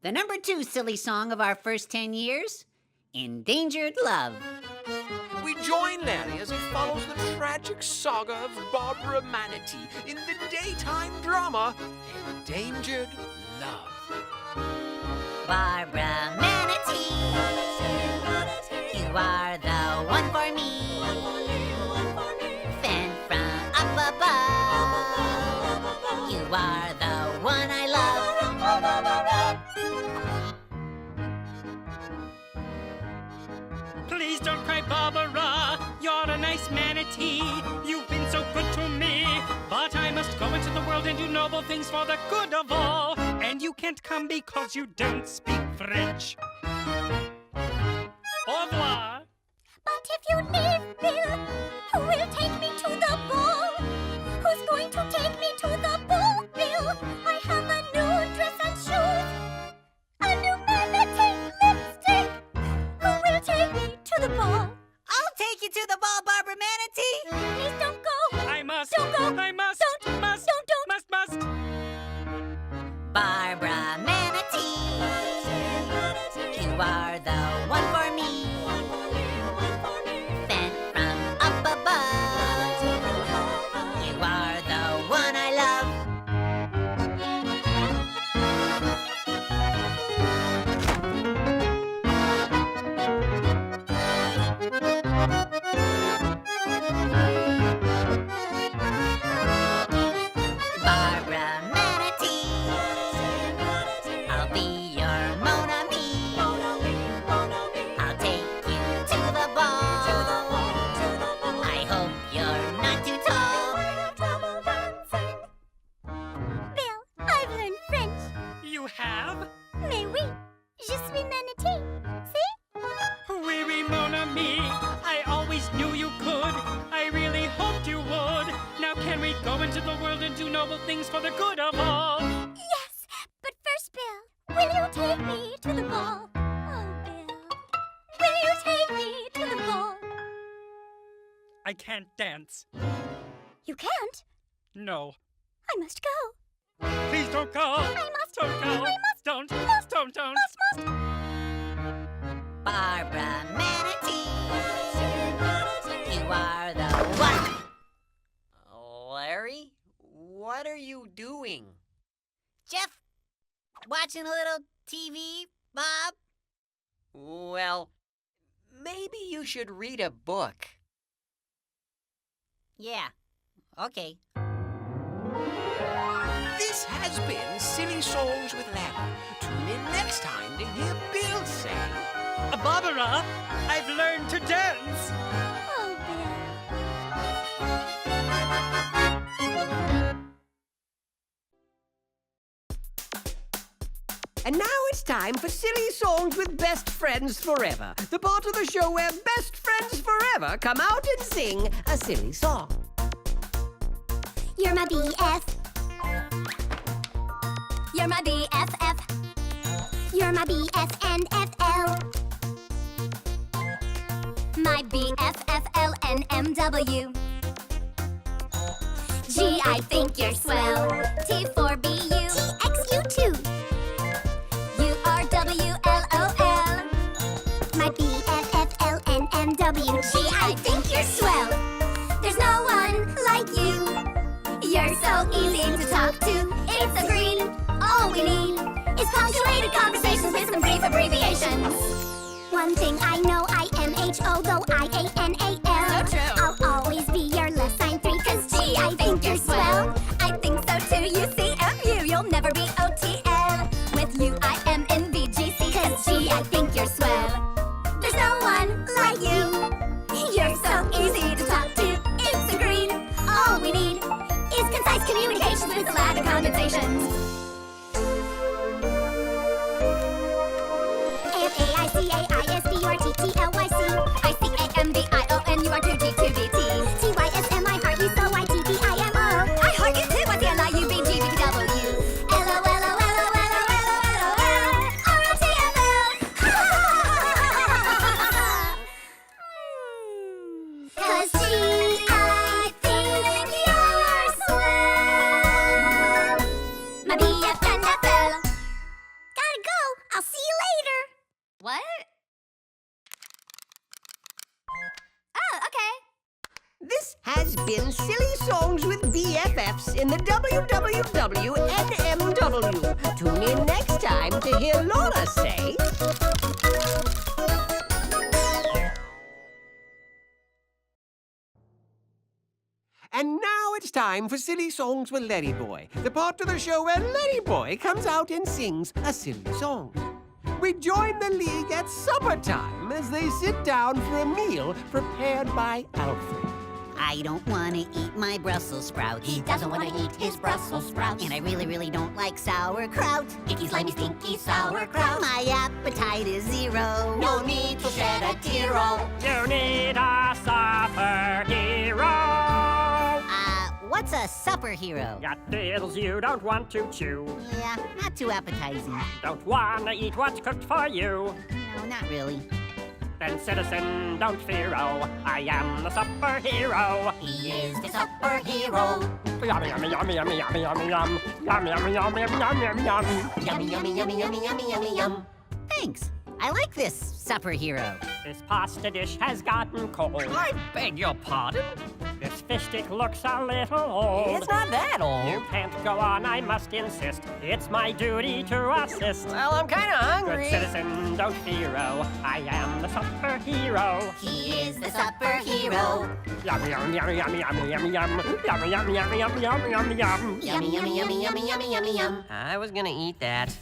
S13: The number 2 silly song of our first 10 years, Endangered Love.
S3: We join Larry as he follows the tragic saga of Barbara Manatee in the daytime drama Endangered Love.
S13: Barbara Manatee, you are the one for me. Sent from up above, you are the one I love.
S4: Please don't cry, Barbara. You're a nice manatee. You've been so good to me. But I must go into the world and do noble things for the good of all. And you can't come because you don't speak French. Au revoir.
S6: But if you leave, Bill, who will take me to the ball? Who's going to take me to the ball, Bill? I have a new dress and shoes, a new manatee lipstick. Who will take me to the ball?
S13: I'll take you to the ball, Barbara Manatee.
S6: Please don't go.
S4: I must.
S6: Don't go.
S4: I must.
S6: Don't.
S4: Must.
S6: Don't.
S4: Must.
S13: Barbara Manatee, you are the one for me. Sent from up above, you are the one I love. Barbara Manatee, I'll be your Mon ami. I'll take you to the ball. I hope you're not too tall.
S6: Bill, I've learned French.
S4: You have?
S6: Mais oui, je suis manatee. See?
S4: Oui, oui, mon ami. I always knew you could. I really hoped you would. Now can we go into the world and do noble things for the good of all?
S6: Yes, but first, Bill, will you take me to the ball? Oh, Bill, will you take me to the ball?
S4: I can't dance.
S6: You can't.
S4: No.
S6: I must go.
S4: Please don't go.
S6: I must.
S4: Don't go.
S6: I must.
S4: Don't.
S6: Must.
S4: Don't.
S6: Must.
S13: Barbara Manatee, you are the one.
S3: Larry, what are you doing?
S13: Jeff, watching a little TV, Bob?
S3: Well, maybe you should read a book.
S13: Yeah, okay.
S3: This has been Silly Songs with Larry. Tune in next time to hear Bill say,
S4: Barbara, I've learned to dance.
S6: Oh, Bill.
S3: And now it's time for Silly Songs with Best Friends Forever, the part of the show where best friends forever come out and sing a silly song.
S6: You're my BF. You're my BFF. You're my BFNFL. My BFFLNMW. G, I think you're swell. T for BU. TXU2. URWLOL. My BFFLNMW. G, I think you're swell. There's no one like you. You're so easy to talk to. It's a green. All we need is punctuated conversations with some brief abbreviations. One thing I know, IMHO, though IANAL.
S1: So true.
S6: I'll always be your less sign 3, cause G, I think you're swell. I think so too, UCFU, you'll never be OTL. With you, I am in VGC, cause G, I think you're swell. There's no one like you. You're so easy to talk to. It's a green. All we need is concise communications with a lot of conversations. AFAICAISBURTTLYC ICAMBIONUR2G2BT TYSMI heart you so YTBIMO I heart you too YTLIUBGBTW Cause G, I think you're swell. My BFNFL. Gotta go. I'll see you later. What? Oh, okay.
S3: This has been Silly Songs with BFFs in the WWWNMW. Tune in next time to hear Laura say... And now it's time for Silly Songs with Larryboy, the part of the show where Larryboy comes out and sings a silly song. We join the league at supper time as they sit down for a meal prepared by Alfred.
S13: I don't want to eat my Brussels sprouts.
S8: He doesn't want to eat his Brussels sprouts.
S13: And I really, really don't like sauerkraut.
S8: Icky, slimy, stinky sauerkraut.
S13: My appetite is 0.
S8: No need to shed a tear.
S4: You need a superhero.
S13: What's a supper hero?
S4: Got diddles you don't want to chew.
S13: Yeah, not too appetizing.
S4: Don't wanna eat what's cooked for you.
S13: No, not really.
S4: Then citizen, don't fear, oh, I am the superhero.
S8: He is the superhero.
S4: Yummy, yummy, yummy, yummy, yummy, yummy, yum. Yummy, yummy, yummy, yummy, yummy, yummy, yum.
S8: Yummy, yummy, yummy, yummy, yummy, yummy, yum.
S13: Thanks. I like this supper hero.
S4: This pasta dish has gotten cold.
S3: I beg your pardon?
S4: This fish stick looks a little old.
S3: It's not that old.
S4: You can't go on, I must insist. It's my duty to assist.
S3: Well, I'm kind of hungry.
S4: Good citizen, don't fear, oh, I am the superhero.
S8: He is the superhero.
S4: Yummy, yummy, yummy, yummy, yummy, yummy, yum. Yummy, yummy, yummy, yummy, yummy, yummy, yum.
S8: Yummy, yummy, yummy, yummy, yummy, yummy, yum.
S3: I was gonna eat that.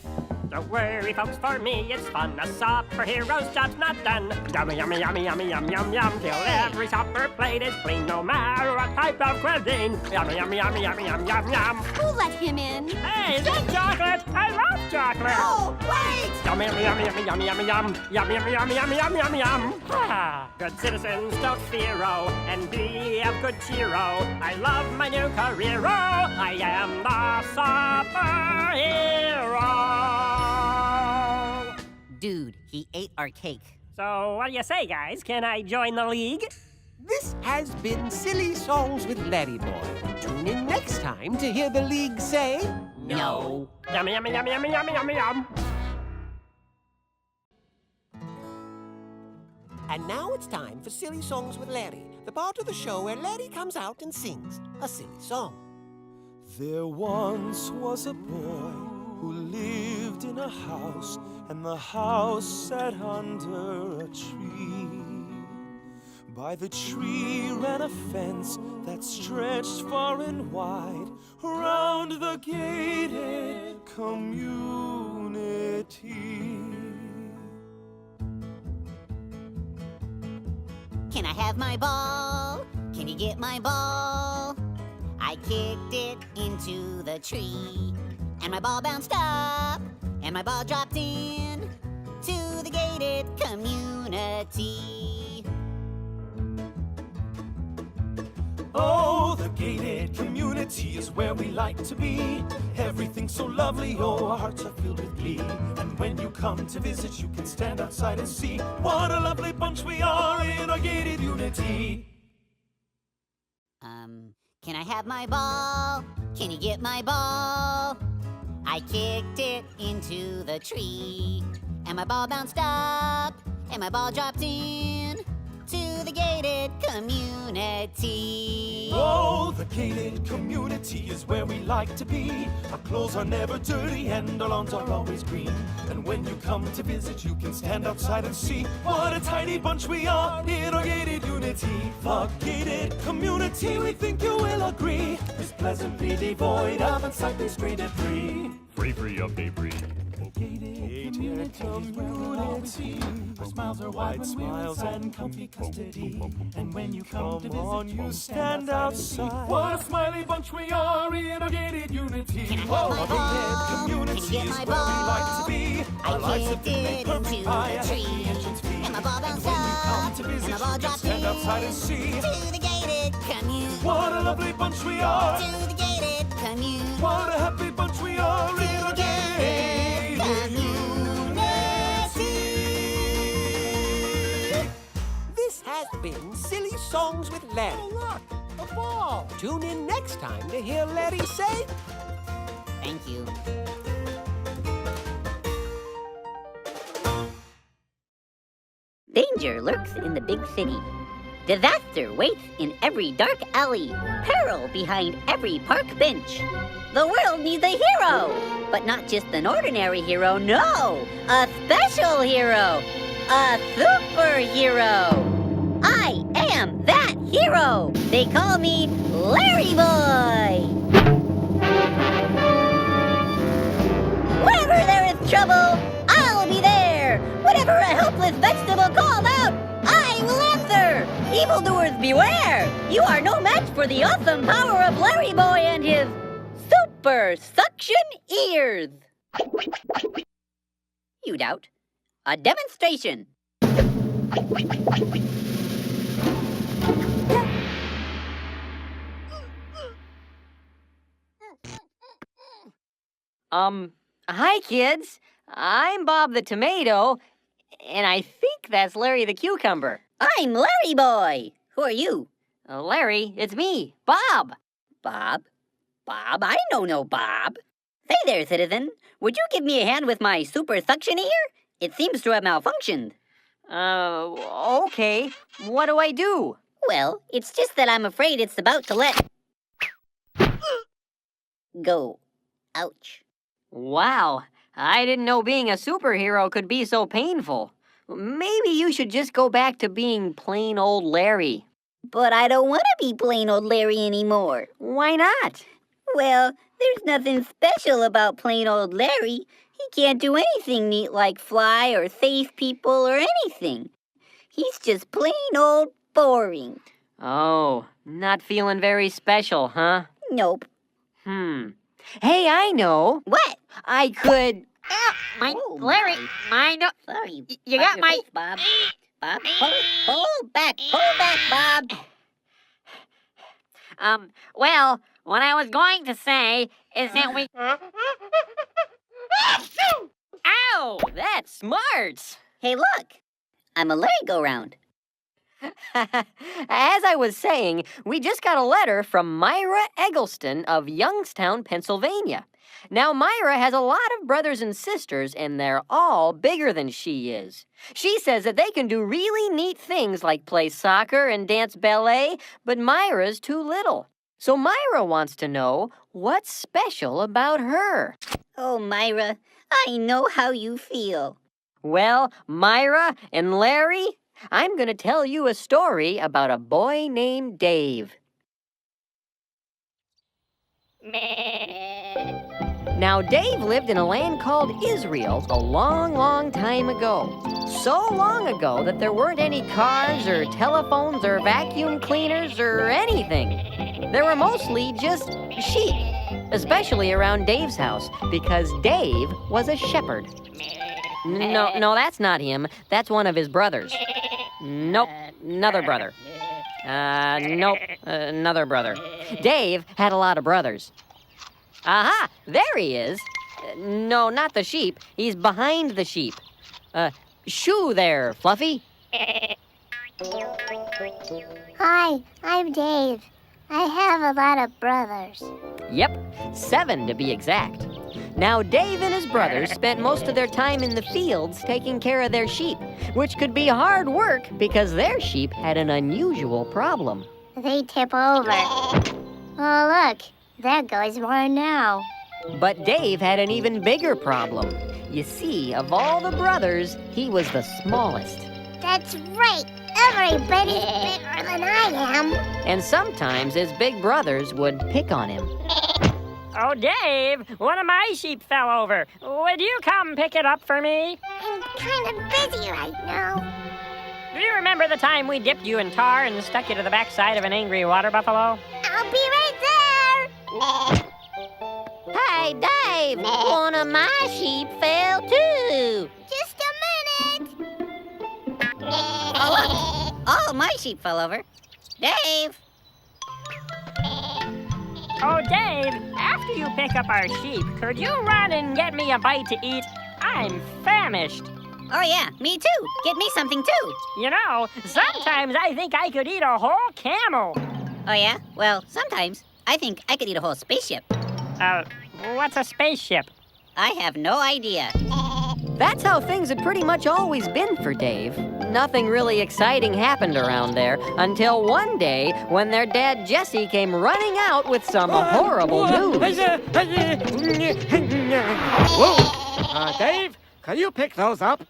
S4: Don't worry, folks, for me it's fun. A superhero's job's not done. Yummy, yummy, yummy, yummy, yum, yum, yum. Till every supper plate is clean, no matter what type of cuisine. Yummy, yummy, yummy, yummy, yum, yum, yum.
S6: Who let him in?
S4: Hey, is that chocolate? I love chocolate.
S6: Oh, wait!
S4: Yummy, yummy, yummy, yummy, yummy, yummy, yum. Yummy, yummy, yummy, yummy, yummy, yummy, yum. Ah, good citizens, don't fear, oh, and be of good cheer, oh. I love my new career, oh. I am the superhero.
S13: Dude, he ate our cake.
S4: So, what do you say, guys? Can I join the league?
S3: This has been Silly Songs with Larryboy. Tune in next time to hear the league say...
S13: No.
S4: Yummy, yummy, yummy, yummy, yummy, yummy, yum.
S3: And now it's time for Silly Songs with Larry, the part of the show where Larry comes out and sings a silly song.
S14: There once was a boy who lived in a house, and the house sat under a tree. By the tree ran a fence that stretched far and wide around the gated community.
S13: Can I have my ball? Can you get my ball? I kicked it into the tree, and my ball bounced up, and my ball dropped in to the gated community.
S14: Oh, the gated community is where we like to be. Everything's so lovely, oh, our hearts are filled with glee. And when you come to visit, you can stand outside and see what a lovely bunch we are in our gated unity.
S13: Can I have my ball? Can you get my ball? I kicked it into the tree, and my ball bounced up, and my ball dropped in to the gated community.
S14: Oh, the gated community is where we like to be. Our clothes are never dirty and our lawns are always green. And when you come to visit, you can stand outside and see what a tiny bunch we are in our gated unity. The gated community, we think you will agree, is pleasantly devoid of unsightly stray debris.
S5: Free of debris.
S14: Gated community, our smiles are wide smiles and comfy custody. And when you come to visit, you stand outside. What a smiley bunch we are in our gated unity.
S13: Our
S14: gated community is where we like to be. Our lives have been made perfect by a happy entrance fee.
S13: And my ball bounced
S14: when you
S13: up,
S14: come to visit,
S13: and my ball
S14: you can
S13: dropped
S14: stand
S13: in
S14: outside and see
S13: to the gated community.
S14: what a lovely bunch we are.
S13: To the gated community.
S14: What a happy bunch we are in our gated community.
S3: This has been Silly Songs with Larry.
S1: Oh, look, a ball.
S3: Tune in next time to hear Larry say...
S13: Thank you.
S8: Danger lurks in the big city. Disaster waits in every dark alley. Peril behind every park bench. The world needs a hero, but not just an ordinary hero, no! A special hero! A superhero! I am that hero! They call me Larryboy! Wherever there is trouble, I'll be there! Whenever a helpless vegetable calls out, I will answer! Evildoers beware! You are no match for the awesome power of Larryboy and his super suction ears! You doubt? A demonstration!
S7: Hi, kids. I'm Bob the Tomato, and I think that's Larry the Cucumber.
S8: I'm Larryboy! Who are you?
S7: Larry, it's me, Bob.
S8: Bob? Bob? I know no Bob. Say there, citizen. Would you give me a hand with my super suction ear? It seems to have malfunctioned.
S7: Okay. What do I do?
S8: Well, it's just that I'm afraid it's about to let... go. Ouch.
S7: Wow. I didn't know being a superhero could be so painful. Maybe you should just go back to being plain old Larry.
S8: But I don't want to be plain old Larry anymore.
S7: Why not?
S8: Well, there's nothing special about plain old Larry. He can't do anything neat like fly or save people or anything. He's just plain old boring.
S7: Oh, not feeling very special, huh?
S8: Nope.
S7: Hey, I know.
S8: What?
S7: I could...
S8: Larry, sorry.
S7: You got my...
S8: face, Bob. Bob, pull back, Bob.
S7: Well, what I was going to say is that we... Ow! That's smart!
S8: Hey, look. I'm a merry-go-round.
S7: As I was saying, we just got a letter from Myra Eggleston of Youngstown, Pennsylvania. Now, Myra has a lot of brothers and sisters, and they're all bigger than she is. She says that they can do really neat things like play soccer and dance ballet, but Myra's too little. So Myra wants to know what's special about her.
S8: Oh, Myra, I know how you feel.
S7: Well, Myra and Larry, I'm going to tell you a story about a boy named Dave. Now, Dave lived in a land called Israel a long, long time ago. So long ago that there weren't any cars or telephones or vacuum cleaners or anything. There were mostly just sheep, especially around Dave's house, because Dave was a shepherd. No, that's not him. That's one of his brothers. Nope, another brother. Nope, another brother. Dave had a lot of brothers. Aha, there he is. No, not the sheep. He's behind the sheep. Shoo there, Fluffy.
S6: Hi, I'm Dave. I have a lot of brothers.
S7: Yep, 7 to be exact. Now, Dave and his brothers spent most of their time in the fields taking care of their sheep, which could be hard work because their sheep had an unusual problem.
S6: They tip over. Oh, look, there goes one now.
S7: But Dave had an even bigger problem. You see, of all the brothers, he was the smallest.
S6: That's right. Everybody's bigger than I am.
S7: And sometimes his big brothers would pick on him.
S4: Oh, Dave, one of my sheep fell over. Would you come pick it up for me?
S6: I'm kind of busy right now.
S4: Do you remember the time we dipped you in tar and stuck you to the backside of an angry water buffalo?
S6: I'll be right there.
S8: Hey, Dave, one of my sheep fell too.
S6: Just a minute.
S13: Oh, my sheep fell over. Dave!
S4: Oh, Dave, after you pick up our sheep, could you run and get me a bite to eat? I'm famished.
S13: Oh, yeah, me too. Get me something too.
S4: You know, sometimes I think I could eat a whole camel.
S13: Oh, yeah? Well, sometimes I think I could eat a whole spaceship.
S4: What's a spaceship?
S13: I have no idea.
S7: That's how things had pretty much always been for Dave. Nothing really exciting happened around there until one day when their dad Jesse came running out with some horrible news.
S3: Whoa! Dave, can you pick those up?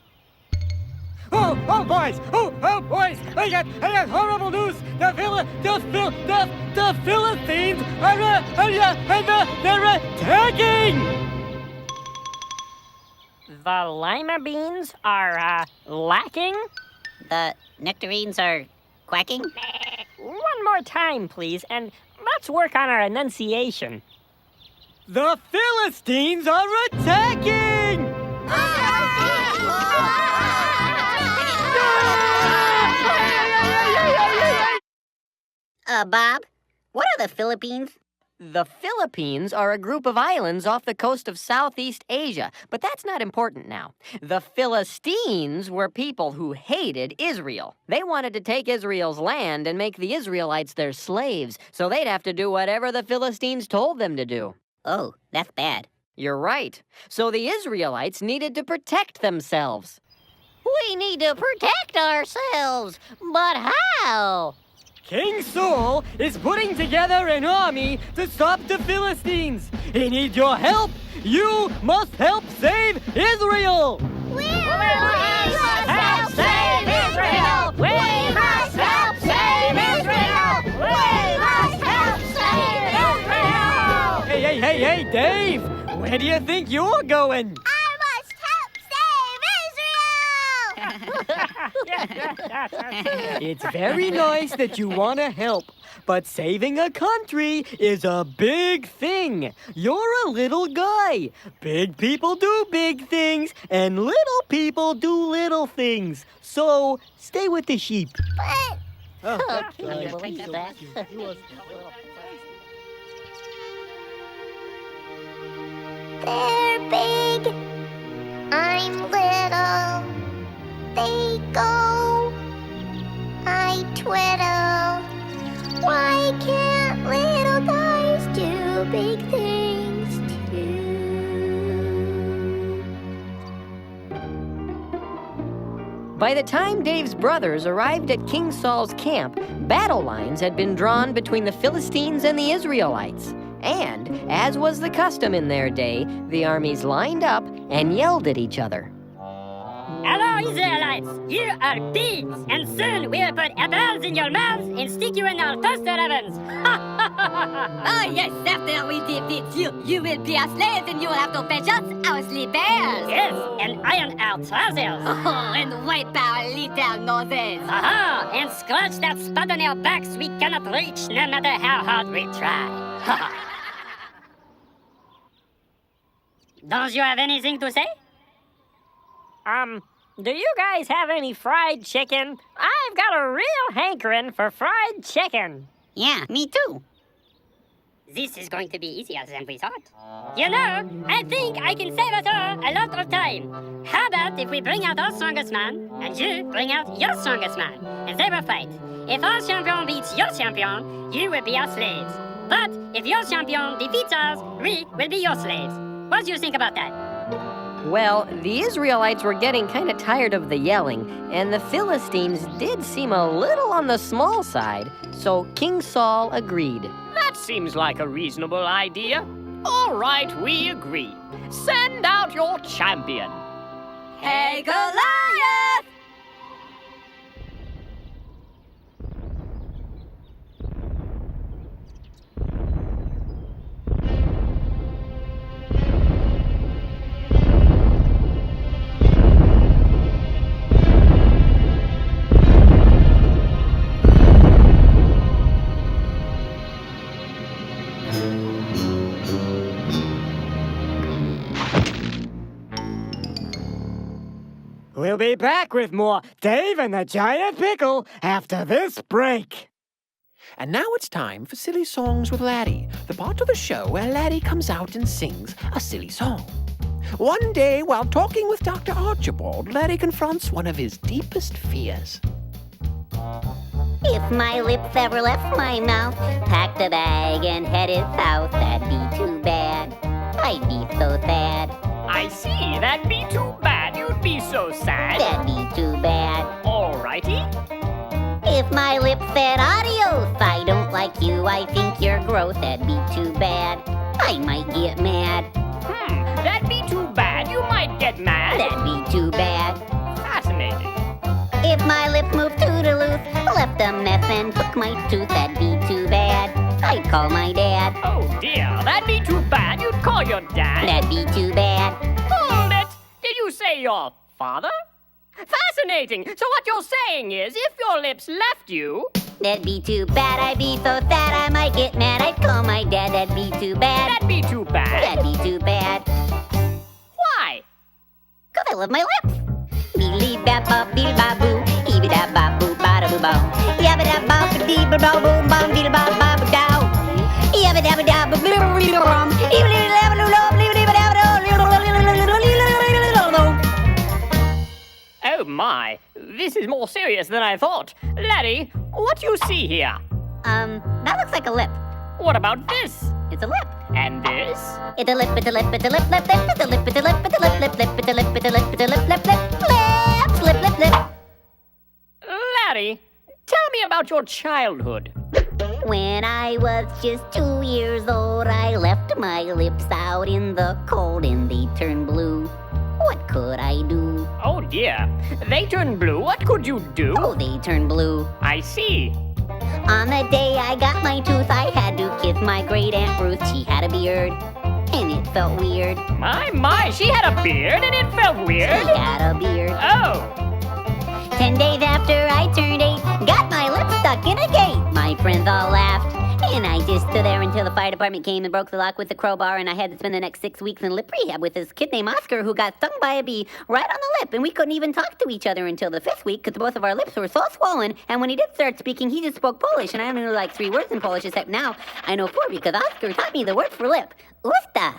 S3: Oh, boys! Oh, boys! I got horrible news! The Philistines they're attacking!
S4: The lima beans are, lacking?
S13: The nectarines are quacking?
S4: One more time, please, and let's work on our enunciation.
S3: The Philistines are attacking!
S13: Bob, what are the Philippines?
S7: The Philippines are a group of islands off the coast of Southeast Asia, but that's not important now. The Philistines were people who hated Israel. They wanted to take Israel's land and make the Israelites their slaves, so they'd have to do whatever the Philistines told them to do.
S13: Oh, that's bad.
S7: You're right. So the Israelites needed to protect themselves.
S8: We need to protect ourselves, but how?
S3: King Saul is putting together an army to stop the Philistines. He needs your help. You must help save Israel.
S6: We must help save Israel. We must help save Israel. We must help save Israel.
S3: Hey, Dave. Where do you think you're going?
S6: I must help save Israel.
S3: It's very nice that you want to help, but saving a country is a big thing. You're a little guy. Big people do big things, and little people do little things. So stay with the sheep.
S6: But
S8: Can you believe that?
S6: they're big. I'm little. They go. I twiddle. Why can't little guys do big things too?
S7: By the time Dave's brothers arrived at King Saul's camp, battle lines had been drawn between the Philistines and the Israelites. And, as was the custom in their day, the armies lined up and yelled at each other.
S4: Hello, Israelites! You are pigs, and soon we will put apples in your mouths and stick you in our toaster ovens!
S8: Oh, yes, after we defeat you, you will be our slaves and you will have to fetch us our slippers.
S4: Yes, and iron our trousers!
S8: Oh, and wipe our little noses.
S4: Aha! And scratch that spot on our backs we cannot reach no matter how hard we try! Don't you have anything to say?
S15: Do you guys have any fried chicken? I've got a real hankering for fried chicken.
S13: Yeah, me too.
S8: This is going to be easier than we thought.
S15: You know, I think I can save us all a lot of time. How about if we bring out our strongest man, and you bring out your strongest man, and they will fight. If our champion beats your champion, you will be our slaves. But if your champion defeats us, we will be your slaves. What do you think about that?
S7: Well, the Israelites were getting kind of tired of the yelling, and the Philistines did seem a little on the small side, so King Saul agreed.
S16: That seems like a reasonable idea. All right, we agree. Send out your champion.
S15: Hey, Goliath!
S17: We'll be back with more Dave and the Giant Pickle after this break.
S3: And now it's time for Silly Songs with Laddie, the part of the show where Laddie comes out and sings a silly song. One day, while talking with Dr. Archibald, Laddie confronts one of his deepest fears.
S6: If my lips ever left my mouth, packed a bag and headed south, that'd be too bad. I'd be so sad.
S16: I see, that'd be too bad. You'd be so sad.
S6: That'd be too bad.
S16: Alrighty.
S6: If my lips said adios, I don't like you, I think you're gross, that'd be too bad. I might get mad.
S16: That'd be too bad. You might get mad.
S6: That'd be too bad.
S16: Fascinating.
S6: If my lips moved toodaloo, left a mess and took my tooth, that'd be too bad. I'd call my dad.
S16: Oh dear, that'd be too bad. You'd call your dad.
S6: That'd be too bad.
S16: Hold it! Did you say your father? Fascinating! So what you're saying is, if your lips left you...
S6: That'd be too bad, I'd be so sad I might get mad. I'd call my dad, that'd be too bad.
S16: That'd be too bad.
S6: That'd be too bad.
S16: Why?
S6: 'Cause I love my lips. Beedly-bap-bop-beedle-bop-boo, eeby-dap-bop-boo, bada-boo-bow. Yabba-dap-bop-dee-ba-boom-bom, beedle-bop-bop-dow. Yabba-dabba-dabba-boo-boo-boo-boo-boo.
S16: Oh my, this is more serious than I thought. Larry, what do you see here?
S6: That looks like a lip.
S16: What about this?
S6: It's a lip.
S16: And this?
S6: It's a lip, it's a lip, it's a lip, lip, lip, it's a lip, it's a lip, it's a lip, lip, lip, it's a lip, it's a lip, it's a lip, lip, lip, lip, lip, lip.
S16: Larry, tell me about your childhood.
S6: When I was just 2 years old, I left my lips out in the cold and they turned blue. What could I do?
S16: Oh dear, they turned blue. What could you do?
S6: Oh, they turned blue.
S16: I see.
S6: On the day I got my tooth, I had to kiss my great Aunt Ruth. She had a beard, and it felt weird.
S16: My, she had a beard and it felt weird?
S6: She had a beard.
S16: Oh.
S6: 10 days after I turned 8, got my lips stuck in a gate. My friends all laughed, and I just stood there until the fire department came and broke the lock with a crowbar, and I had to spend the next 6 weeks in lip rehab with this kid named Oscar who got stung by a bee right on the lip, and we couldn't even talk to each other until the 5th week because both of our lips were so swollen, and when he did start speaking, he just spoke Polish, and I only knew like 3 words in Polish, except now I know 4 because Oscar taught me the word for lip. Usta.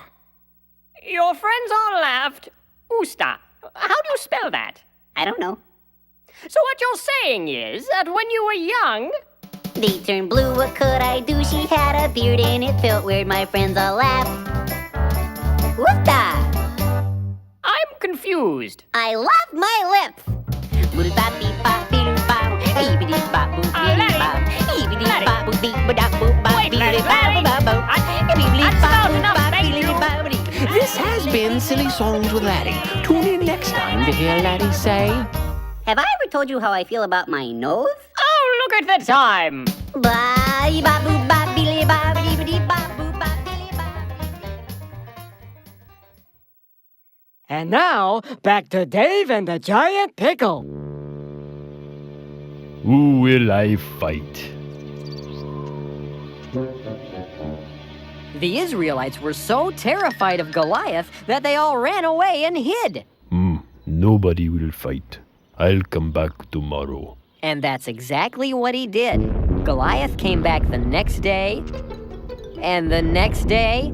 S16: Your friends all laughed. Usta. How do you spell that?
S6: I don't know.
S16: So what you're saying is that when you were young...
S6: They turned blue, what could I do? She had a beard and it felt weird, my friends all laughed. Usta!
S16: I'm confused.
S6: I love my lips!
S3: This has been Silly Songs with Laddie. Tune in next time to hear Laddie say...
S6: Have I ever told you how I feel about my nose?
S16: Oh, look at the time!
S17: And now, back to Dave and the Giant Pickle.
S5: Who will I fight?
S7: The Israelites were so terrified of Goliath that they all ran away and hid.
S5: Nobody will fight. I'll come back tomorrow.
S7: And that's exactly what he did. Goliath came back the next day, and the next day,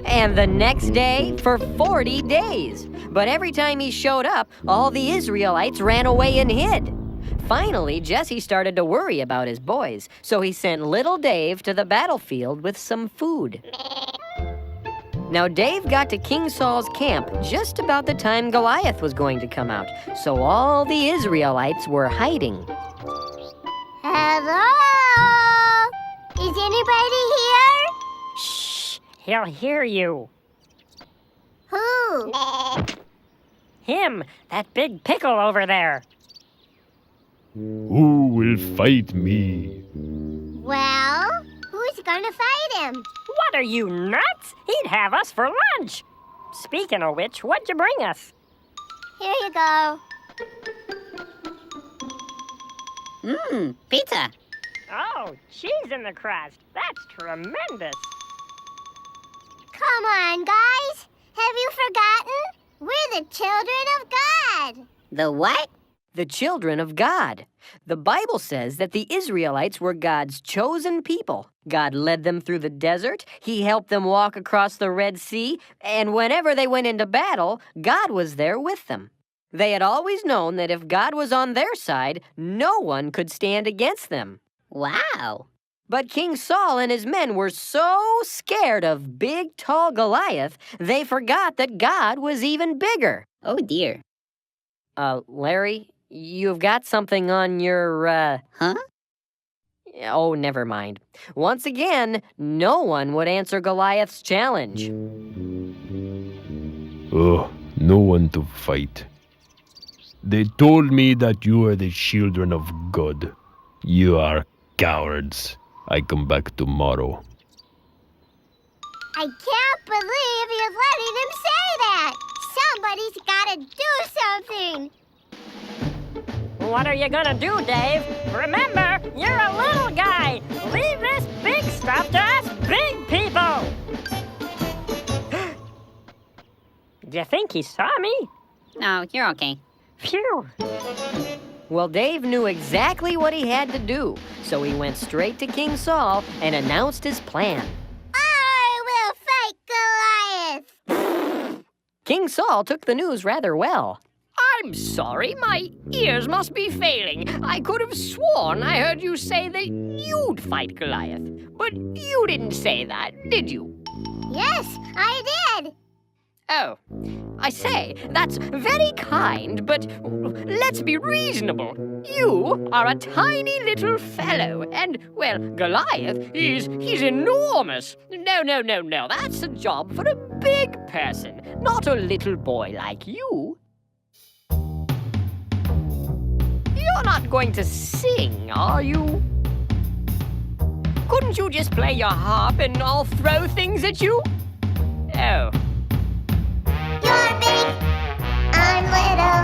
S7: and the next day for 40 days. But every time he showed up, all the Israelites ran away and hid. Finally, Jesse started to worry about his boys, so he sent little Dave to the battlefield with some food. Now, Dave got to King Saul's camp just about the time Goliath was going to come out, so all the Israelites were hiding.
S6: Hello? Is anybody here?
S15: Shh, he'll hear you.
S6: Who?
S15: Him, that big pickle over there.
S5: Who will fight me?
S6: Well, who's gonna fight him?
S15: What are you, nuts? He'd have us for lunch. Speaking of which, what'd you bring us?
S6: Here you go.
S8: Pizza.
S15: Oh, cheese in the crust. That's tremendous.
S6: Come on, guys. Have you forgotten? We're the children of God.
S8: The what?
S7: The children of God. The Bible says that the Israelites were God's chosen people. God led them through the desert, He helped them walk across the Red Sea, and whenever they went into battle, God was there with them. They had always known that if God was on their side, no one could stand against them.
S8: Wow.
S7: But King Saul and his men were so scared of big, tall Goliath, they forgot that God was even bigger.
S8: Oh, dear.
S7: Larry, you've got something on your,
S8: Huh?
S7: Oh, never mind. Once again, no one would answer Goliath's challenge.
S5: Oh, no one to fight. They told me that you are the children of God. You are cowards. I come back tomorrow.
S6: I can't believe you're letting him say that. Somebody's gotta do something.
S15: What are you gonna do, Dave? Remember, you're a little guy. Leave this big stuff to us big people. Do you think he saw me?
S8: No, you're okay.
S15: Phew.
S7: Well, Dave knew exactly what he had to do, so he went straight to King Saul and announced his plan.
S6: I will fight Goliath.
S7: King Saul took the news rather well.
S16: I'm sorry, my ears must be failing. I could have sworn I heard you say that you'd fight Goliath. But you didn't say that, did you?
S6: Yes, I did.
S16: Oh, I say, that's very kind, but let's be reasonable. You are a tiny little fellow, and, well, Goliath, he's enormous. No, that's a job for a big person, not a little boy like you. You're not going to sing, are you? Couldn't you just play your harp and I'll throw things at you? Oh.
S6: You're big, I'm little.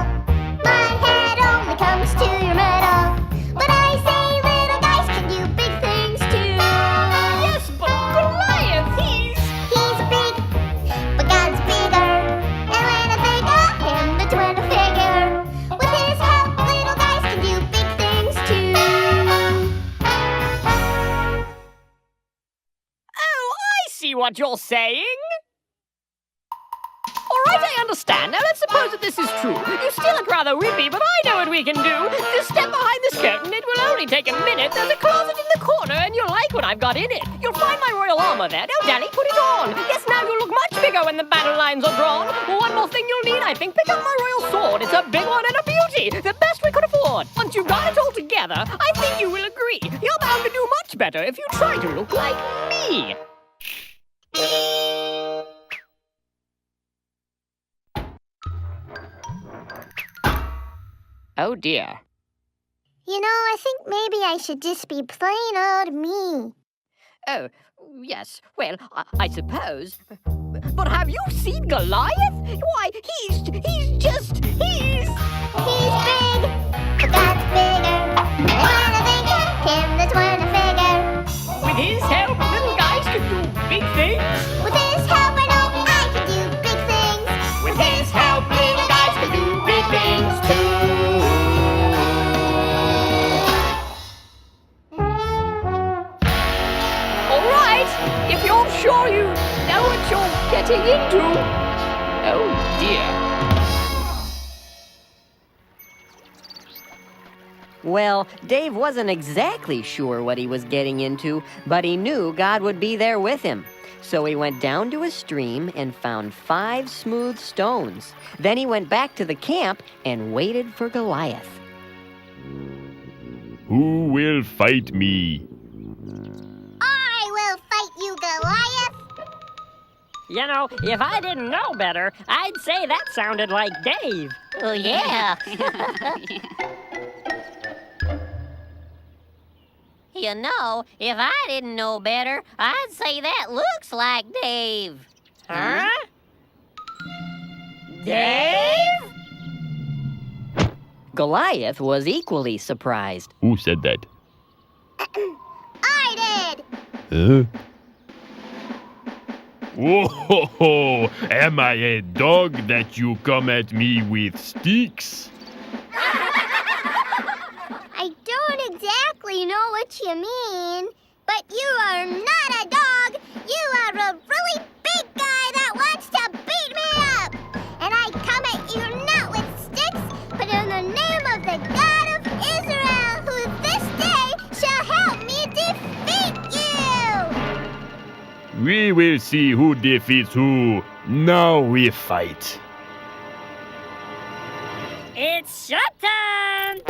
S6: My head only comes to your middle. But I say little guys can do big things too.
S16: Yes, but Goliath, he's
S6: big, but God's bigger. And when I think of him, the twin figure. With his help, little guys can do big things too.
S16: Oh, I see what you're saying. All right, I understand. Now, let's suppose that this is true. You still look rather weepy, but I know what we can do. Just step behind this curtain. It will only take a minute. There's a closet in the corner, and you'll like what I've got in it. You'll find my royal armor there. Now, Danny, put it on. Yes, now you'll look much bigger when the battle lines are drawn. One more thing you'll need, I think. Pick up my royal sword. It's a big one and a beauty. The best we could afford. Once you've got it all together, I think you will agree. You're bound to do much better if you try to look like me. Oh, dear.
S6: You know, I think maybe I should just be plain old me.
S16: Oh, yes. Well, I suppose. But have you seen Goliath? Why, he's
S6: He's big, but God's bigger. And when I think of him, that's when I figure.
S16: With his help, little guys can do big things.
S6: With his help, I know I can do big things.
S16: With his help, little guys can do if you're sure you know what you're getting into. Oh dear.
S7: Well, Dave wasn't exactly sure what he was getting into, but he knew God would be there with him. So he went down to a stream and found 5 smooth stones. Then he went back to the camp and waited for Goliath.
S5: Who will fight me?
S6: I will fight you, Goliath.
S15: You know, if I didn't know better, I'd say that sounded like Dave.
S8: Oh, yeah. You know, if I didn't know better, I'd say that looks like Dave.
S15: Huh?
S8: Dave?
S7: Goliath was equally surprised.
S5: Who said that?
S6: I did.
S5: Huh? Whoa, am I a dog that you come at me with sticks?
S6: I don't exactly know what you mean, but you are not a dog. You are a really big guy that wants to beat me up. And I come at you not with sticks, but in the name of the God of Israel, who this day shall help me defeat you.
S5: We will see who defeats who. Now we fight.
S15: It's showtime!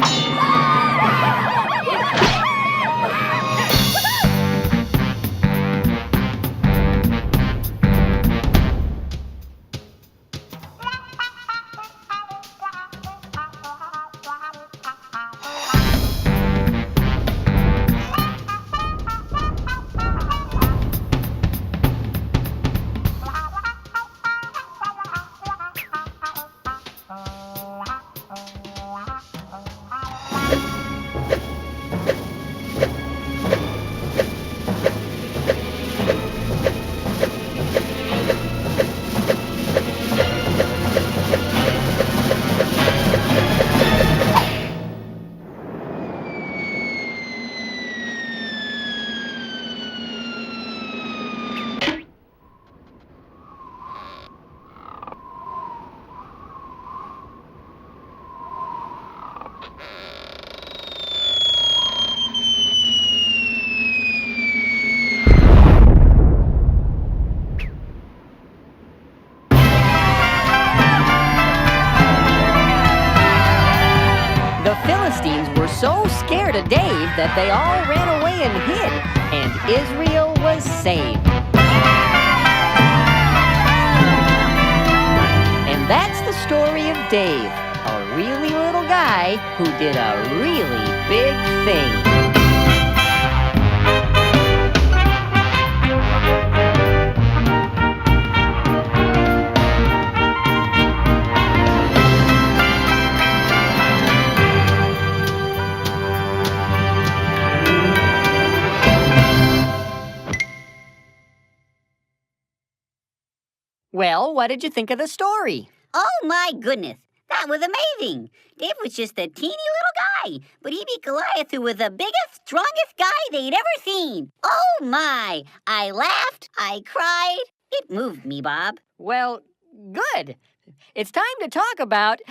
S7: So scared of Dave that they all ran away and hid, and Israel was saved. And that's the story of Dave, a really little guy who did a really big thing. Well, what did you think of the story?
S13: Oh, my goodness. That was amazing. Dave was just a teeny little guy, but he beat Goliath, who was the biggest, strongest guy they'd ever seen. Oh, my. I laughed. I cried. It moved me, Bob.
S7: Well, good. It's time to talk about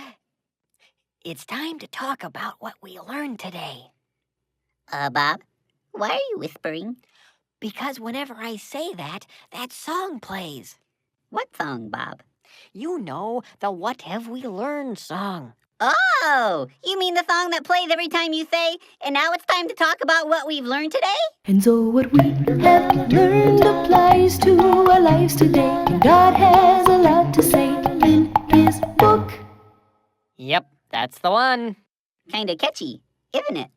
S7: what we learned today.
S13: Bob, why are you whispering?
S7: Because whenever I say that song plays.
S13: What song, Bob?
S7: You know, the What Have We Learned song.
S13: Oh, you mean the song that plays every time you say, and now it's time to talk about what we've learned today?
S10: And so what we have learned applies to our lives today. And God has a lot to say in His book.
S7: Yep, that's the one.
S13: Kinda catchy, isn't it?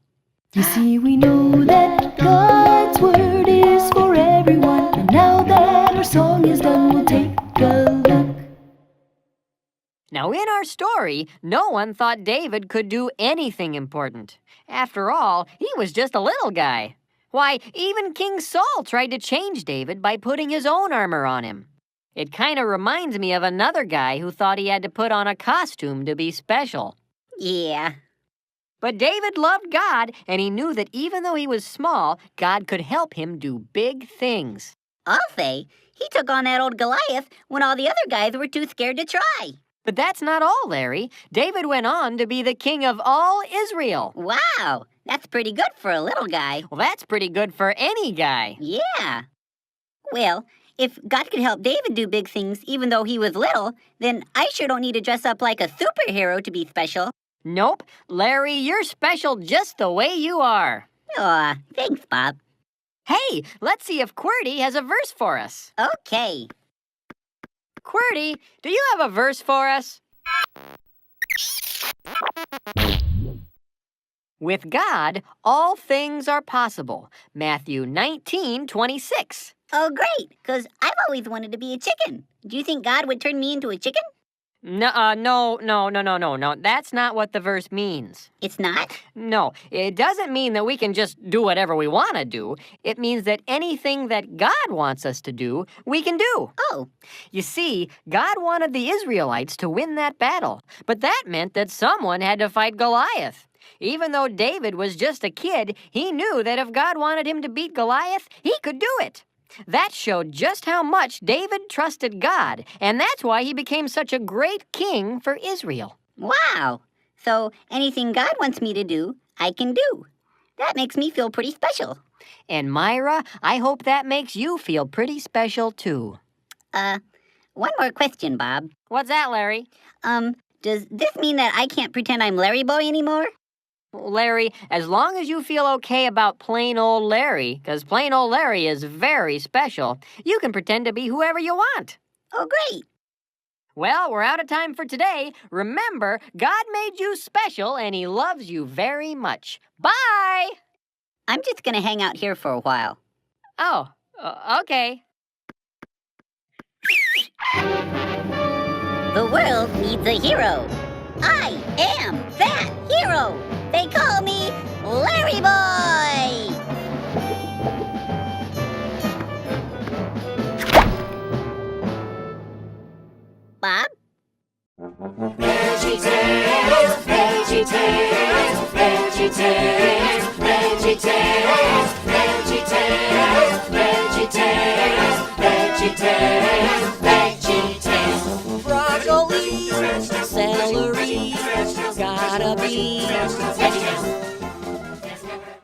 S10: You see, we know that God's word is for everyone. And now that our song is done, we'll take a look.
S7: Now, in our story, no one thought David could do anything important. After all, he was just a little guy. Why, even King Saul tried to change David by putting his own armor on him. It kind of reminds me of another guy who thought he had to put on a costume to be special.
S13: Yeah.
S7: But David loved God, and he knew that even though he was small, God could help him do big things.
S13: I'll say he took on that old Goliath when all the other guys were too scared to try.
S7: But that's not all, Larry. David went on to be the king of all Israel.
S13: Wow, that's pretty good for a little guy.
S7: Well, that's pretty good for any guy.
S13: Yeah. Well, if God could help David do big things even though he was little, then I sure don't need to dress up like a superhero to be special.
S7: Nope. Larry, you're special just the way you are.
S13: Aw, thanks, Bob.
S7: Hey, let's see if QWERTY has a verse for us.
S13: Okay.
S7: QWERTY, do you have a verse for us? With God, all things are possible. Matthew 19:26.
S13: Oh, great, because I've always wanted to be a chicken. Do you think God would turn me into a chicken?
S7: No. That's not what the verse means.
S13: It's not?
S7: No, it doesn't mean that we can just do whatever we want to do. It means that anything that God wants us to do, we can do.
S13: Oh.
S7: You see, God wanted the Israelites to win that battle, but that meant that someone had to fight Goliath. Even though David was just a kid, he knew that if God wanted him to beat Goliath, he could do it. That showed just how much David trusted God, and that's why he became such a great king for Israel.
S13: Wow. So anything God wants me to do, I can do. That makes me feel pretty special.
S7: And Myra, I hope that makes you feel pretty special too.
S13: One more question, Bob.
S7: What's that, Larry?
S13: Does this mean that I can't pretend I'm Larryboy anymore?
S7: Larry, as long as you feel okay about plain old Larry, because plain old Larry is very special, you can pretend to be whoever you want.
S13: Oh, great.
S7: Well, we're out of time for today. Remember, God made you special and he loves you very much. Bye!
S13: I'm just going to hang out here for a while.
S7: Oh, okay.
S13: The world needs a hero. I am that hero. They call me Larryboy. Bob?
S2: VeggieTales, VeggieTales, VeggieTales, VeggieTales, VeggieTales, VeggieTales, VeggieTales, VeggieTales. Broccoli, celery, gotta be VeggieTales.